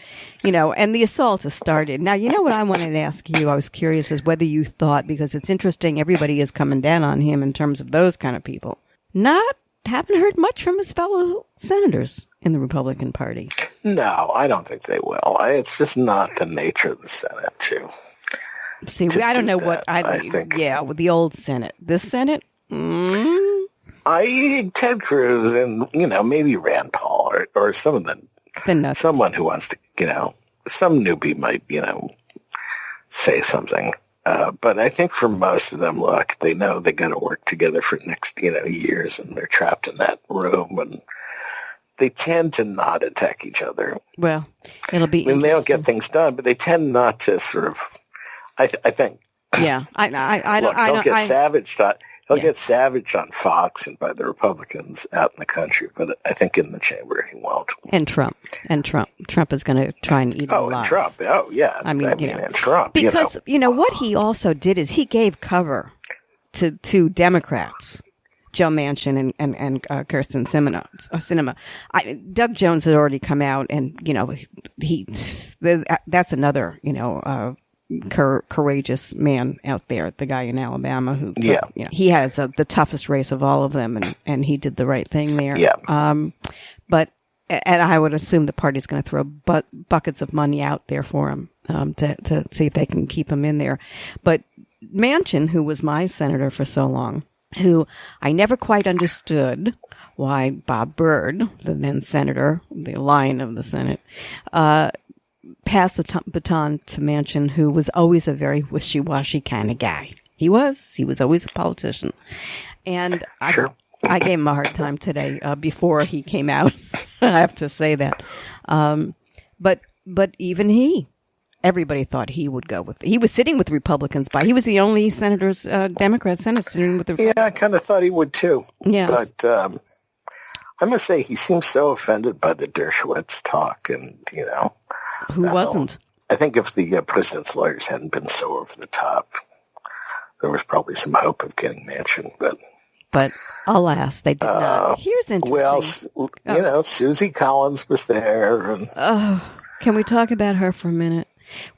and the assault has started. Now, what I wanted to ask you, I was curious as whether you thought, because it's interesting, everybody is coming down on him in terms of those kind of people. Haven't heard much from his fellow senators in the Republican Party. No, I don't think they will. It's just not the nature of the Senate to I don't know that, what I think. Yeah, with the old Senate. This Senate? I Ted Cruz and, maybe Rand Paul or some of the nuts. Someone who wants to, some newbie might, say something. But I think for most of them, look, they know they got to work together for next, years, and they're trapped in that room, and they tend to not attack each other. Well, it'll be. I mean, they don't get things done, but they tend not to sort of. I think. Yeah, I don't. Look, he'll get savaged. He'll get savaged on Fox and by the Republicans out in the country, but I think in the chamber he won't. And Trump is going to try and eat him alive. And Trump. Oh, yeah. I mean, and Trump. Because what he also did is he gave cover to Democrats, Joe Manchin and Kirsten Sinema. Doug Jones had already come out, and that's another courageous man out there, the guy in Alabama who he has the toughest race of all of them, and he did the right thing there. But I would assume the party's going to throw buckets of money out there for him to see if they can keep him in there. But Manchin, who was my senator for so long, who I never quite understood why Bob Byrd, the then senator, the lion of the Senate, passed the baton to Manchin, who was always a very wishy-washy kind of guy. He was always a politician. And I gave him a hard time today before he came out. I have to say that. But even he everybody thought he would go with. He was sitting with Republicans. He was the only Democrat senator sitting with the. Yeah, I kind of thought he would too. Yeah, but I must say he seems so offended by the Dershowitz talk, and who wasn't? I think if the president's lawyers hadn't been so over the top, there was probably some hope of getting Manchin, but alas, they did not. Here's interesting. Well, Susie Collins was there. And, can we talk about her for a minute?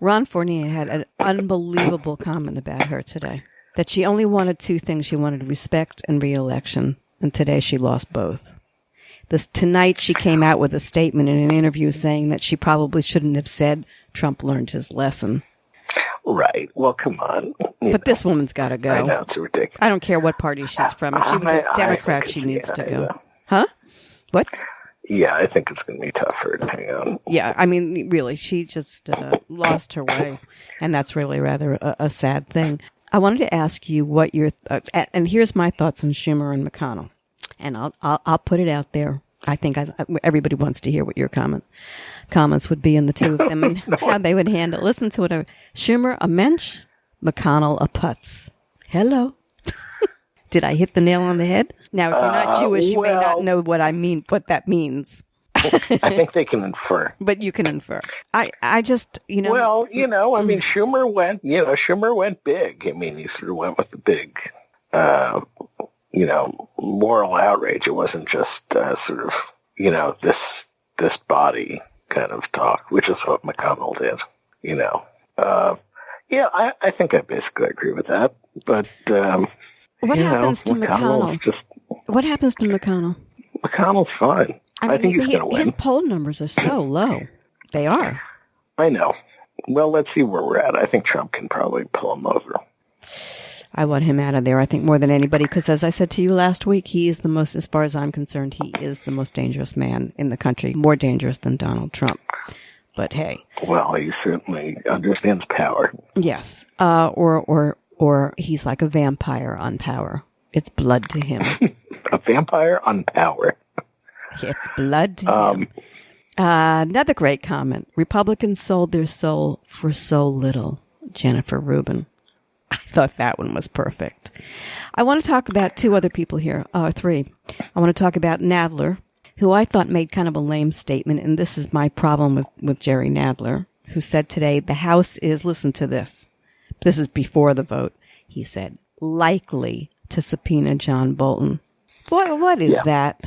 Ron Fournier had an unbelievable comment about her today, that she only wanted two things. She wanted respect and re-election, and today she lost both. Tonight she came out with a statement in an interview saying that she probably shouldn't have said Trump learned his lesson. Right. Well, come on. But this woman's got to go. I know, it's ridiculous. I don't care what party she's from. If she was a Democrat, she needs to go. Huh? What? Yeah, I think it's going to be tough for her to hang on. Yeah, I mean, really, she just lost her way, and that's really rather a sad thing. I wanted to ask you what your and here's my thoughts on Schumer and McConnell, and I'll put it out there. I think everybody wants to hear what your comments would be in the two of them and how they would handle. Listen to whatever. Schumer a mensch, McConnell a putz. Hello. Did I hit the nail on the head? Now, if you're not Jewish, you may not know what that means. I think they can infer. But you can infer. I just, Well, I mean, Schumer went big. I mean, he sort of went with the big, moral outrage. It wasn't just sort of, this body kind of talk, which is what McConnell did, I think I basically agree with that. But, what happens to McConnell? What happens to McConnell? McConnell's fine. I think he's going to win. His poll numbers are so low. They are. I know. Well, let's see where we're at. I think Trump can probably pull him over. I want him out of there, I think, more than anybody, because as I said to you last week, he is the most, as far as I'm concerned, he is the most dangerous man in the country, more dangerous than Donald Trump. But hey. Well, he certainly understands power. Yes. Or he's like a vampire on power. It's blood to him. A vampire on power. It's blood to him. Another great comment. Republicans sold their soul for so little. Jennifer Rubin. I thought that one was perfect. I want to talk about two other people here, three. I want to talk about Nadler, who I thought made kind of a lame statement, and this is my problem with Jerry Nadler, who said today, the House is, listen to this. This is before the vote. He said, likely to subpoena John Bolton. What is that?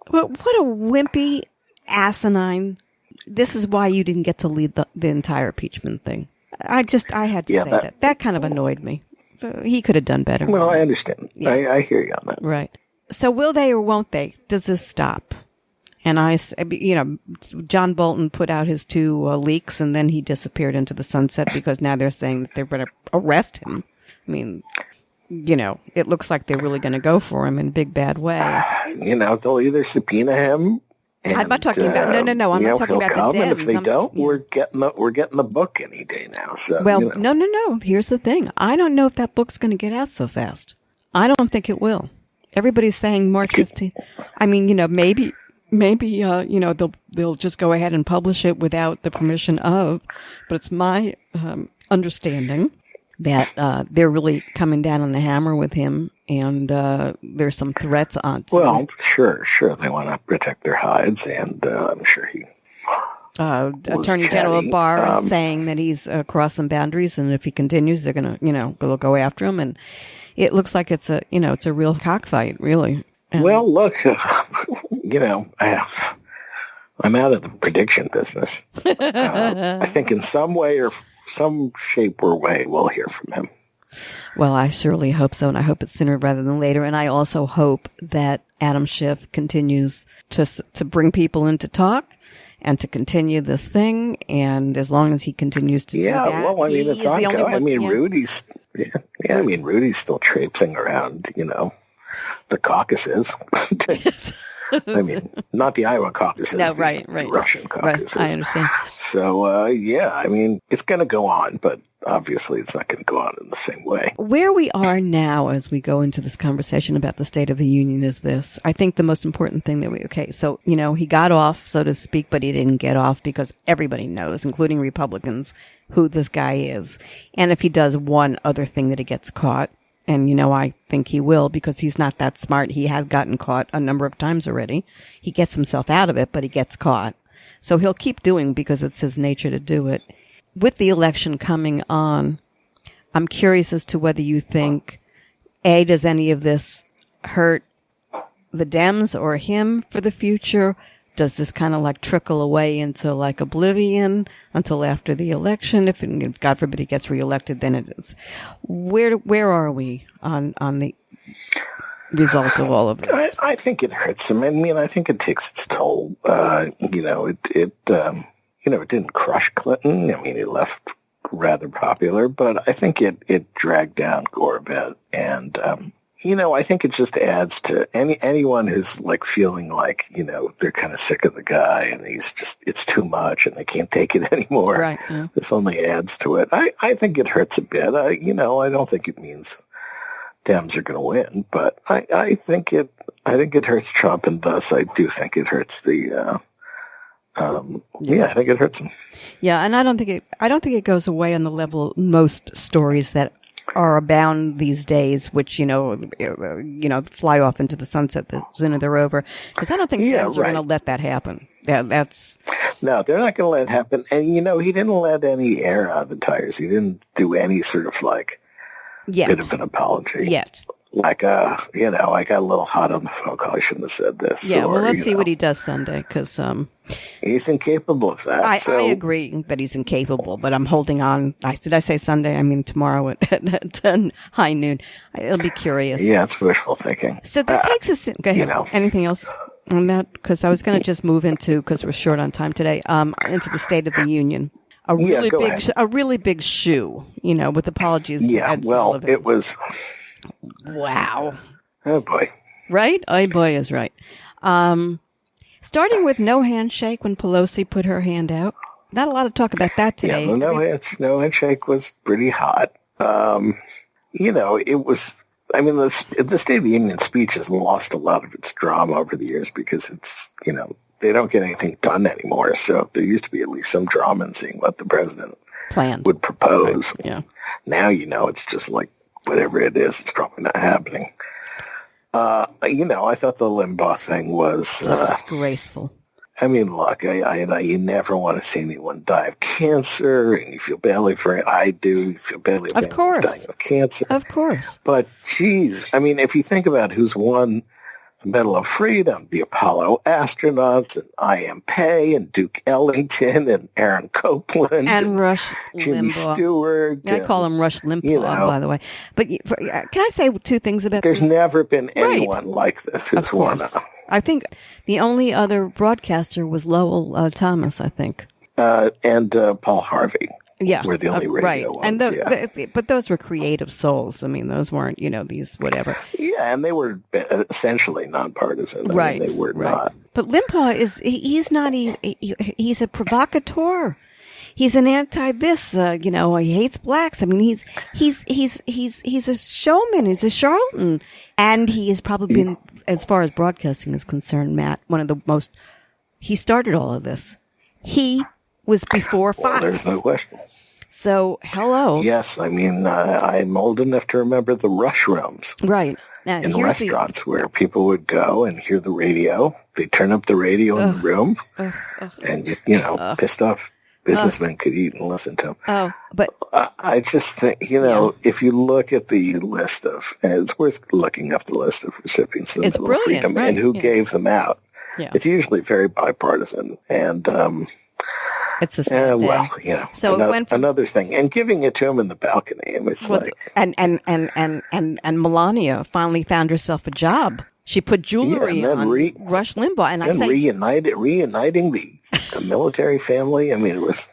What a wimpy, asinine. This is why you didn't get to lead the entire impeachment thing. I had to say that. That kind of annoyed me. He could have done better. Well, I understand. Yeah. I hear you on that. Right. So will they or won't they? Does this stop? And John Bolton put out his two leaks and then he disappeared into the sunset because now they're saying that they're going to arrest him. I mean, it looks like they're really going to go for him in a big bad way. They'll either subpoena him. I'm not talking about no. I'm not talking about the Dems. And if they don't, we're getting the book any day now. So no. Here's the thing. I don't know if that book's going to get out so fast. I don't think it will. Everybody's saying March 15th. I mean, maybe they'll just go ahead and publish it without the permission of. But it's my understanding that they're really coming down on the hammer with him, and there's some threats on. Well, sure, they want to protect their hides, and I'm sure he. Attorney General Barr is saying that he's crossing boundaries, and if he continues, they're gonna, they'll go after him, and it looks like it's a real cockfight, really. Well, look, I'm out of the prediction business. I think in some way or some shape or way we'll hear from him. Well, I surely hope so, and I hope it's sooner rather than later. And I also hope that Adam Schiff continues to bring people in to talk and to continue this thing. And as long as he continues to do that, well, I mean, it's ongoing. I mean, Rudy's still traipsing around, the caucuses. I mean, not the Iowa caucuses. No, right. The Russian caucuses. Right, I understand. So, yeah, I mean, it's going to go on, but obviously it's not going to go on in the same way. Where we are now as we go into this conversation about the State of the Union is this. I think the most important thing so, he got off, so to speak, but he didn't get off because everybody knows, including Republicans, who this guy is. And if he does one other thing that he gets caught, and, I think he will because he's not that smart. He has gotten caught a number of times already. He gets himself out of it, but he gets caught. So he'll keep doing because it's his nature to do it. With the election coming on, I'm curious as to whether you think, A, does any of this hurt the Dems or him for the future? Does this kind of like trickle away into like oblivion until after the election? If God forbid he gets reelected, then it is. Where are we on the results of all of this? I think it hurts him. I mean, I think it takes its toll. It didn't crush Clinton. I mean, he left rather popular, but I think it dragged down Gore a bit. And, I think it just adds to anyone who's like feeling like, they're kind of sick of the guy and it's too much and they can't take it anymore. Right. Yeah. This only adds to it. I think it hurts a bit. I don't think it means Dems are going to win, but I think it hurts Trump, and thus I do think it hurts the, I think it hurts him. Yeah. And I don't think it goes away on the level of most stories that are abound these days, which, fly off into the sunset the sooner they're over. Because I don't think Dems are going to let that happen. No, they're not going to let it happen. And, he didn't let any air out of the tires. He didn't do any sort of bit of an apology. Yet. Like, I got a little hot on the phone call. I shouldn't have said this. Yeah, well, let's see what he does Sunday, because he's incapable of that. I agree that he's incapable, but I'm holding on. Did I say Sunday? I mean tomorrow at 10 high noon. It'll be curious. Yeah, it's wishful thinking. So that takes us. Go ahead. Anything else on that? Because I was going to just move into, because we're short on time today, into the State of the Union. A really big shoe. With apologies. Yeah. Well, it was. Wow. Oh, boy. Right? Oh, boy is right. Starting with no handshake when Pelosi put her hand out. Not a lot of talk about that today. Yeah, no handshake was pretty hot. It was, the State of the Union speech has lost a lot of its drama over the years because it's, they don't get anything done anymore. So there used to be at least some drama in seeing what the president would propose. Right. Yeah. Now, it's just like, whatever it is, it's probably not happening. I thought the Limbaugh thing was disgraceful. Look, you never want to see anyone die of cancer, and you feel badly for it. I do. You feel badly for anyone dying of cancer. Of course. But, geez, if you think about who's won the Medal of Freedom, the Apollo astronauts, and I.M. Pei, and Duke Ellington, and Aaron Copland, and Rush Jimmy Limbaugh. Stewart. I call him Rush Limbaugh, by the way. But can I say two things about There's this? never been anyone like this who's won. I think the only other broadcaster was Lowell Thomas, I think. And Paul Harvey. Yeah. Were the only radio ones. And but those were creative souls. Those weren't, these whatever. Yeah, and they were essentially nonpartisan. Right. They were not. But Limbaugh he's not, he's a provocateur. He's an anti-this, he hates blacks. He's a showman. He's a charlatan. And he has probably been, as far as broadcasting is concerned, Matt, one of the most, he started all of this. He was before Fox. Well, there's no question. So, hello. Yes, I'm old enough to remember the rush rooms. Right. Now, in restaurants where people would go and hear the radio. They'd turn up the radio in the room, and, pissed off businessmen could eat and listen to them. Oh, but I just think, if you look at the list of, and it's worth looking up the list of recipients of the Medal of Freedom and who gave them out. Yeah. It's usually very bipartisan, and it's a sad day. So another thing, and giving it to him in the balcony, it's and Melania finally found herself a job. She put jewelry on Rush Limbaugh, and reuniting the military family. It was,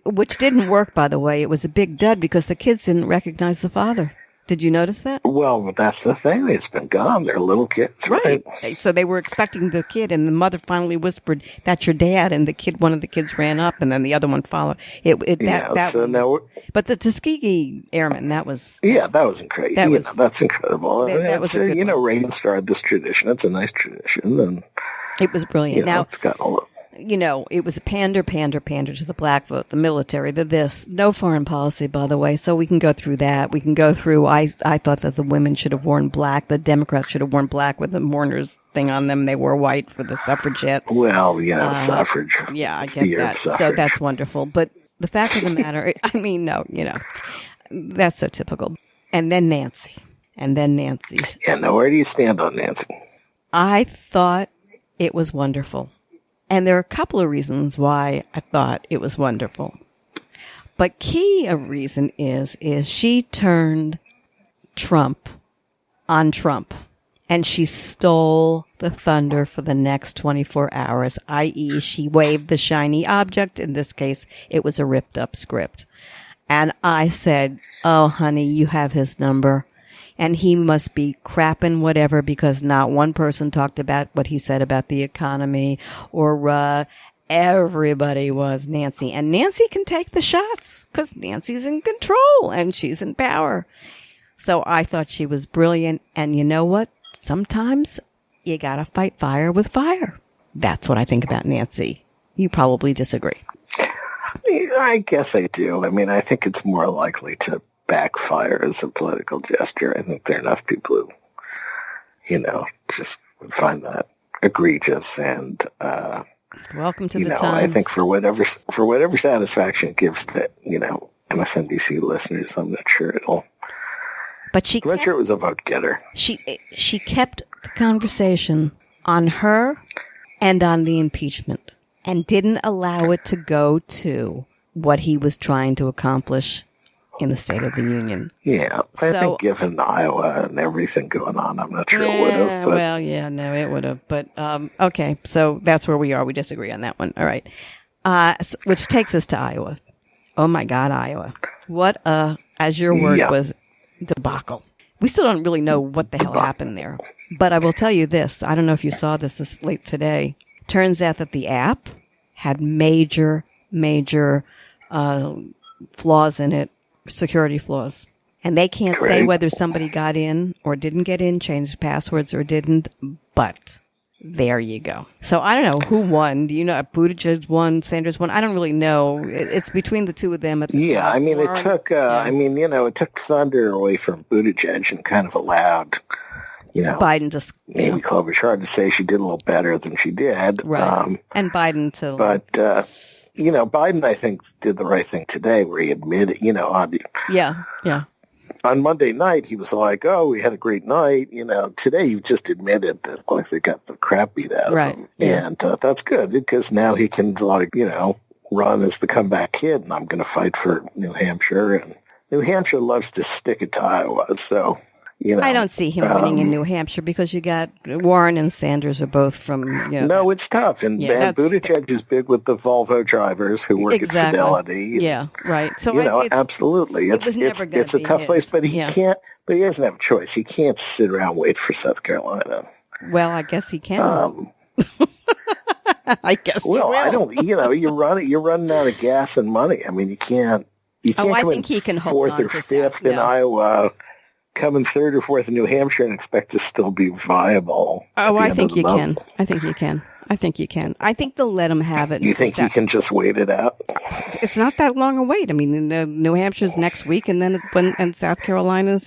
which didn't work, by the way. It was a big dud because the kids didn't recognize the father. Did you notice that? Well, that's the thing. It's been gone. They're little kids, right? So they were expecting the kid, and the mother finally whispered, "That's your dad." And one of the kids ran up, and then the other one followed. But the Tuskegee Airmen, that was that was incredible. That's incredible. That was a good one. Reagan started this tradition. It's a nice tradition, and it was brilliant. Now it's got all. It was pander to the black vote, the military, no foreign policy, by the way. So we can go through that. We can go through, I thought that the women should have worn black. The Democrats should have worn black with the mourners thing on them. They wore white for the suffragette. Well, suffrage. Yeah, I get that. So that's wonderful. But the fact of the matter, that's so typical. And then Nancy. Yeah, now where do you stand on Nancy? I thought it was wonderful. And there are a couple of reasons why I thought it was wonderful. But key a reason is she turned Trump on Trump. And she stole the thunder for the next 24 hours, i.e. she waved the shiny object. In this case, it was a ripped up script. And I said, oh, honey, you have his number. And he must be crapping whatever, because not one person talked about what he said about the economy, or everybody was Nancy. And Nancy can take the shots because Nancy's in control and she's in power. So I thought she was brilliant. And you know what? Sometimes you got to fight fire with fire. That's what I think about Nancy. You probably disagree. I guess I do. I mean, I think it's more likely to backfire as a political gesture. I think there are enough people who, just would find that egregious. And welcome to the times. I think for whatever satisfaction it gives to MSNBC listeners, I'm not sure it'll. But I'm not sure it was a vote getter. She kept the conversation on her and on the impeachment, and didn't allow it to go to what he was trying to accomplish in the State of the Union. Yeah, I think given Iowa and everything going on, I'm not sure it would have. Well, yeah, no, it would have. But, okay, so that's where we are. We disagree on that one. All right. Which takes us to Iowa. Oh, my God, Iowa. What as your word was, debacle. We still don't really know what the hell happened there. But I will tell you this. I don't know if you saw this late today. Turns out that the app had major flaws in it. Security flaws. And they can't say whether somebody got in or didn't get in, changed passwords or didn't, but there you go. So I don't know who won. Do you know if Buttigieg won, Sanders won? I don't really know. It's between the two of them. I mean, it took, it took thunder away from Buttigieg and kind of allowed, Biden to, Amy Klobuchar to say she did a little better than she did. Right. And Biden to. But, Biden, I think, did the right thing today where he admitted, on Monday night, he was like, oh, we had a great night. Today he just admitted that, they got the crap beat out of him. Yeah. And that's good because now he can, run as the comeback kid, and I'm going to fight for New Hampshire. And New Hampshire loves to stick it to Iowa, so... I don't see him winning in New Hampshire because you got Warren and Sanders are both from, No, it's tough. And Buttigieg is big with the Volvo drivers who work at Fidelity. Yeah, right. So, absolutely. It's a tough place, but he can't, but he doesn't have a choice. He can't sit around and wait for South Carolina. Well, I guess he can. I guess he will. I don't, you're running out of gas and money. I mean, you can't come in fourth or fifth in Iowa. Come in third or fourth in New Hampshire and expect to still be viable. Oh, I think you can. I think you can. I think they'll let him have it. You think he can just wait it out? It's not that long a wait. I mean, New Hampshire's next week, and then and South Carolina.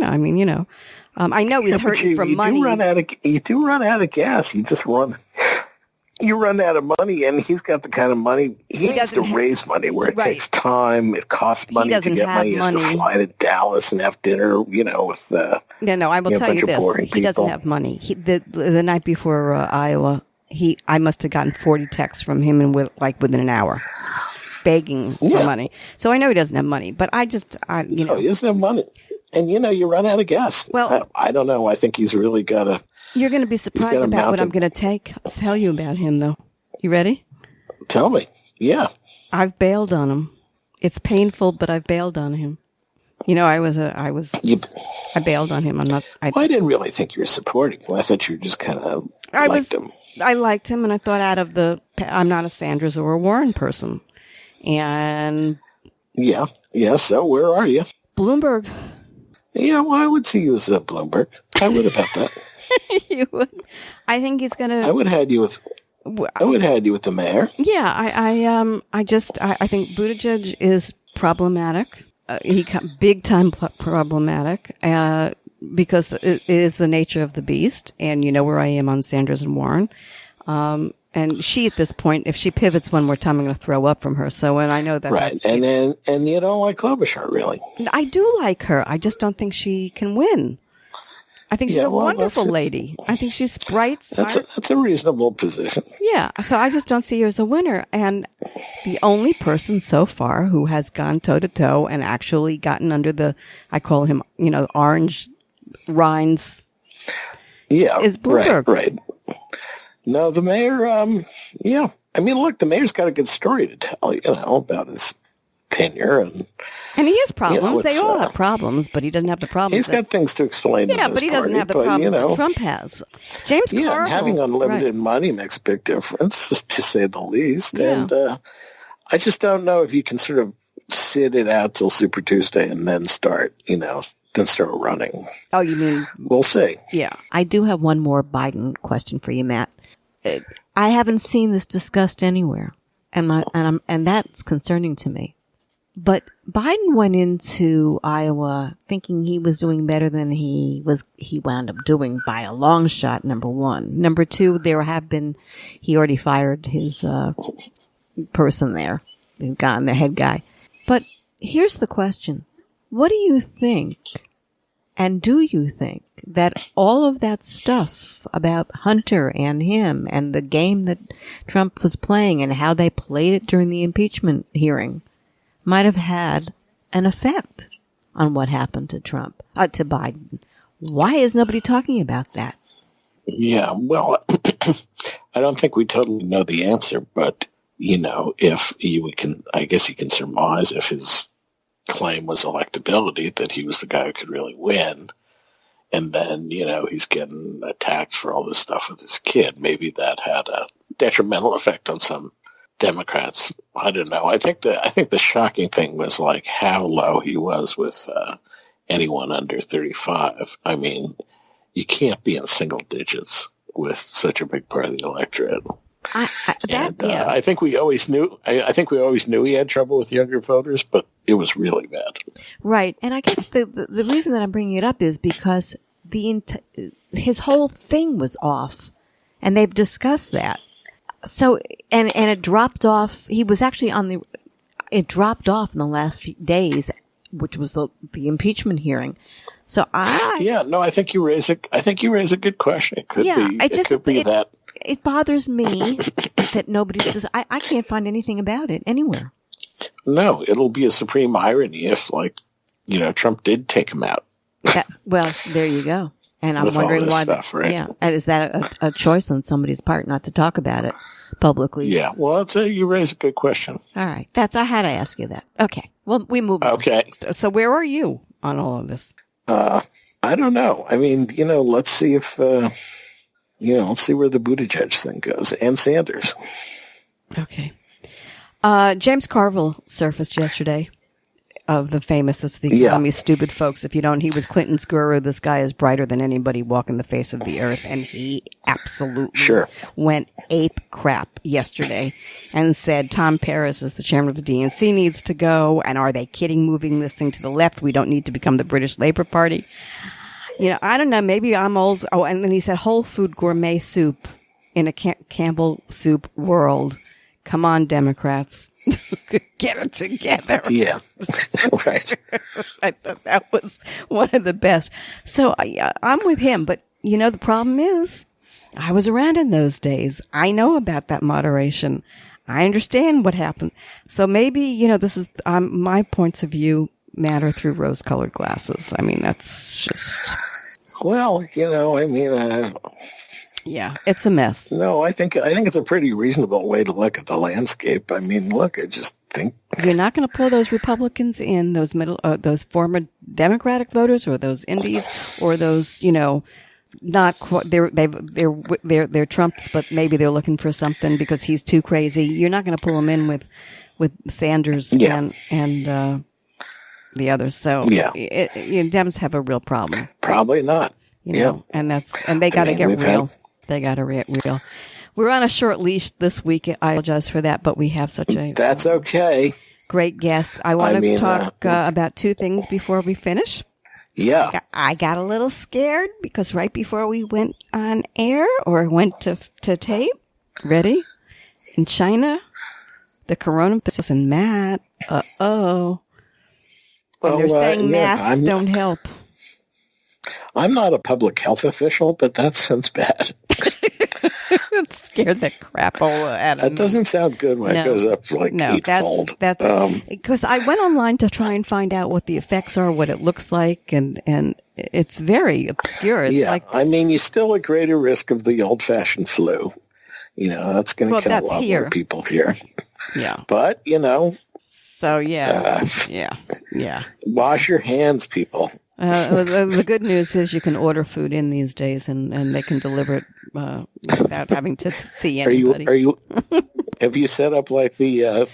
I mean, I know he's hurting for money. You do run out of gas. You run out of money, and he's got the kind of money he needs to raise money where it takes time, it costs money to get money. He has to fly to Dallas and have dinner, with I will tell you this: he doesn't have money. The night before Iowa, I must have gotten 40 texts from him within an hour, begging for money. So I know he doesn't have money, but he doesn't have money, and you run out of gas. Well, I don't know. I think he's really got to. You're going to be surprised about what I'm going to tell you about him, though. You ready? Tell me. Yeah. I've bailed on him. It's painful, but I've bailed on him. I bailed on him. I didn't really think you were supporting him. I thought you just kind of liked him. I liked him, and I thought I'm not a Sanders or a Warren person. And yeah. So where are you? Bloomberg. Yeah, well, I would see you as a Bloomberg. I would about that. You would. I think he's gonna. I would have had you with the mayor. Yeah, I think Buttigieg is problematic. Big time problematic. Because it is the nature of the beast, and you know where I am on Sanders and Warren. And she, at this point, if she pivots one more time, I'm going to throw up from her. So, and I know that. Right. And you don't like Klobuchar, really. I do like her. I just don't think she can win. I think she's a wonderful lady. I think she's bright, smart. That's a reasonable position. Yeah. So I just don't see her as a winner. And the only person so far who has gone toe to toe and actually gotten under I call him, orange rinds. Yeah. Is Bloomberg. Right. No, the mayor, yeah. I mean, look, the mayor's got a good story to tell, about his tenure. And he has problems. They all have problems, but he doesn't have the problems. He's got things to explain to but he doesn't have the problems that Trump has. James Carville. Having unlimited money makes a big difference, to say the least. Yeah. And I just don't know if you can sort of sit it out till Super Tuesday and then start running. Oh, you mean? We'll see. Yeah. I do have one more Biden question for you, Matt. I haven't seen this discussed anywhere, and that's concerning to me. But Biden went into Iowa thinking he was doing better than he wound up doing by a long shot, number one. Number two, he already fired his person there, the head guy. But here's the question. What do you think, and do you think, that all of that stuff about Hunter and him and the game that Trump was playing and how they played it during the impeachment hearing might have had an effect on what happened to to Biden? Why is nobody talking about that? Yeah, well, I don't think we totally know the answer, but, I guess you can surmise if his claim was electability that he was the guy who could really win. And then, he's getting attacked for all this stuff with his kid. Maybe that had a detrimental effect on some Democrats. I don't know. I think the shocking thing was like how low he was with anyone under 35. I mean, you can't be in single digits with such a big part of the electorate. I think we always knew. I think we always knew he had trouble with younger voters, but it was really bad. Right, and I guess the reason that I'm bringing it up is because his whole thing was off, and they've discussed that. So and it dropped off. He was actually it dropped off in the last few days, which was the impeachment hearing. So I think you raise a good question. It could be that. It bothers me that nobody's I can't find anything about it anywhere. No, it'll be a supreme irony if, Trump did take him out. Well, there you go. And I'm wondering why. Stuff, right? Yeah, and is that a choice on somebody's part not to talk about it publicly? Yeah. Well, you raise a good question. All right, I had to ask you that. Okay. Well, we move on. Okay. So where are you on all of this? I don't know. I mean, let's see if. Let's see where the Buttigieg thing goes, and Sanders. Okay. James Carville surfaced yesterday, of the famous, it's the economy stupid folks. If you don't, he was Clinton's guru. This guy is brighter than anybody walking the face of the earth. And he absolutely went ape crap yesterday and said Tom Paris is the chairman of the DNC needs to go. And are they kidding, moving this thing to the left? We don't need to become the British Labour Party. I don't know. Maybe I'm old. Oh, and then he said whole food gourmet soup in a Campbell soup world. Come on, Democrats. Get it together. Yeah. Right. I thought that was one of the best. So I'm with him. But, the problem is I was around in those days. I know about that moderation. I understand what happened. So maybe, this is my points of view matter through rose-colored glasses. I mean, that's just... Well, yeah, it's a mess. No, I think it's a pretty reasonable way to look at the landscape. I mean, look, it just think. You're not going to pull those Republicans in, those former Democratic voters, or those indies, or those, not quite, they're Trumps, but maybe they're looking for something because he's too crazy. You're not going to pull them in with Sanders and the others. So Dems have a real problem. Probably not. And they got to get real. They got to get real. We're on a short leash this week. I apologize for that, but we have such a that's okay. Great guest. I want to talk about two things before we finish. Yeah. I got a little scared because right before we went on air or went to tape, ready? In China, the coronavirus and Matt, and they're saying masks don't help. I'm not a public health official, but that sounds bad. It scared the crap out of me. That doesn't sound good when it goes up eightfold. That's because I went online to try and find out what the effects are, what it looks like, and it's very obscure. It's you're still at greater risk of the old-fashioned flu. That's going to kill a lot more people here. Yeah. But, So, yeah. Wash your hands, people. The good news is you can order food in these days, and they can deliver it without having to see anybody. Have you set up like the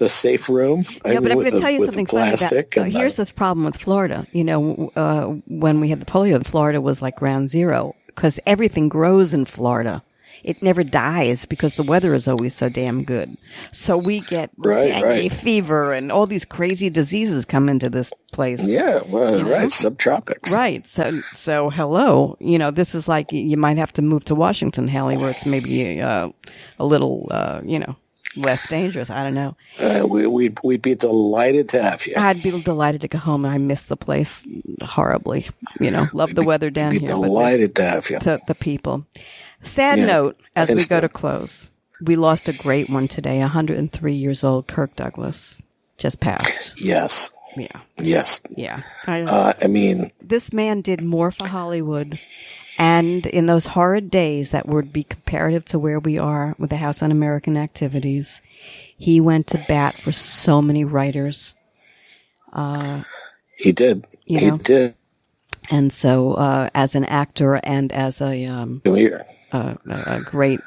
safe room? Yeah, but I'm going to tell you something funny about. Here's the problem with Florida. When we had the polio, Florida was like ground zero because everything grows in Florida. It never dies because the weather is always so damn good. So we get dengue fever and all these crazy diseases come into this place. Yeah, right, subtropics. Right. So hello. This is like you might have to move to Washington, Halli, where it's maybe a little, less dangerous. I don't know. We'd be delighted to have you. I'd be delighted to go home. I miss the place horribly. Love the weather down here. Delighted to have you. The people. Sad note, as we go to close, we lost a great one today. 103 years old, Kirk Douglas, just passed. Yes. Yeah. Yes. Yeah. This man did more for Hollywood. And in those horrid days that would be comparative to where we are with the House Un-American Activities, he went to bat for so many writers. He did. He did. And so, as an actor and as a great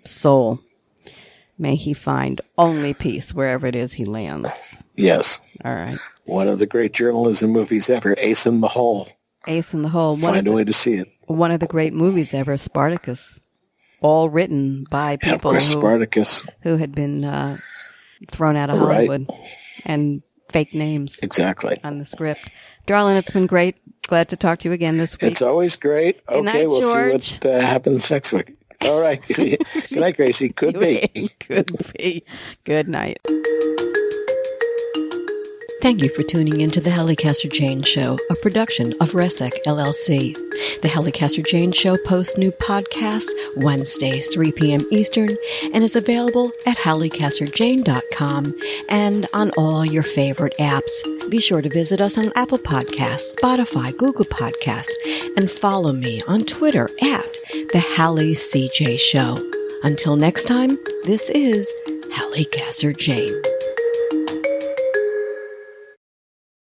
soul, may he find only peace wherever it is he lands. Yes. All right. One of the great journalism movies ever, Ace in the Hole. Ace in the Hole. Find a way to see it. One of the great movies ever, Spartacus. All written by people who had been thrown out of Hollywood and fake names. Exactly. On the script. Darling, it's been great. Glad to talk to you again this week. It's always great. Good night, we'll George. see what happens next week. All right. Good night, Gracie. Could be. Good night. Thank you for tuning in to the Halli Casser-Jayne Show, a production of Resec LLC. The Halli Casser-Jayne Show posts new podcasts Wednesdays, 3 p.m. Eastern, and is available at hallicasserjayne.com and on all your favorite apps. Be sure to visit us on Apple Podcasts, Spotify, Google Podcasts, and follow me on Twitter at The Halli CJ Show. Until next time, this is Halli Casser-Jayne.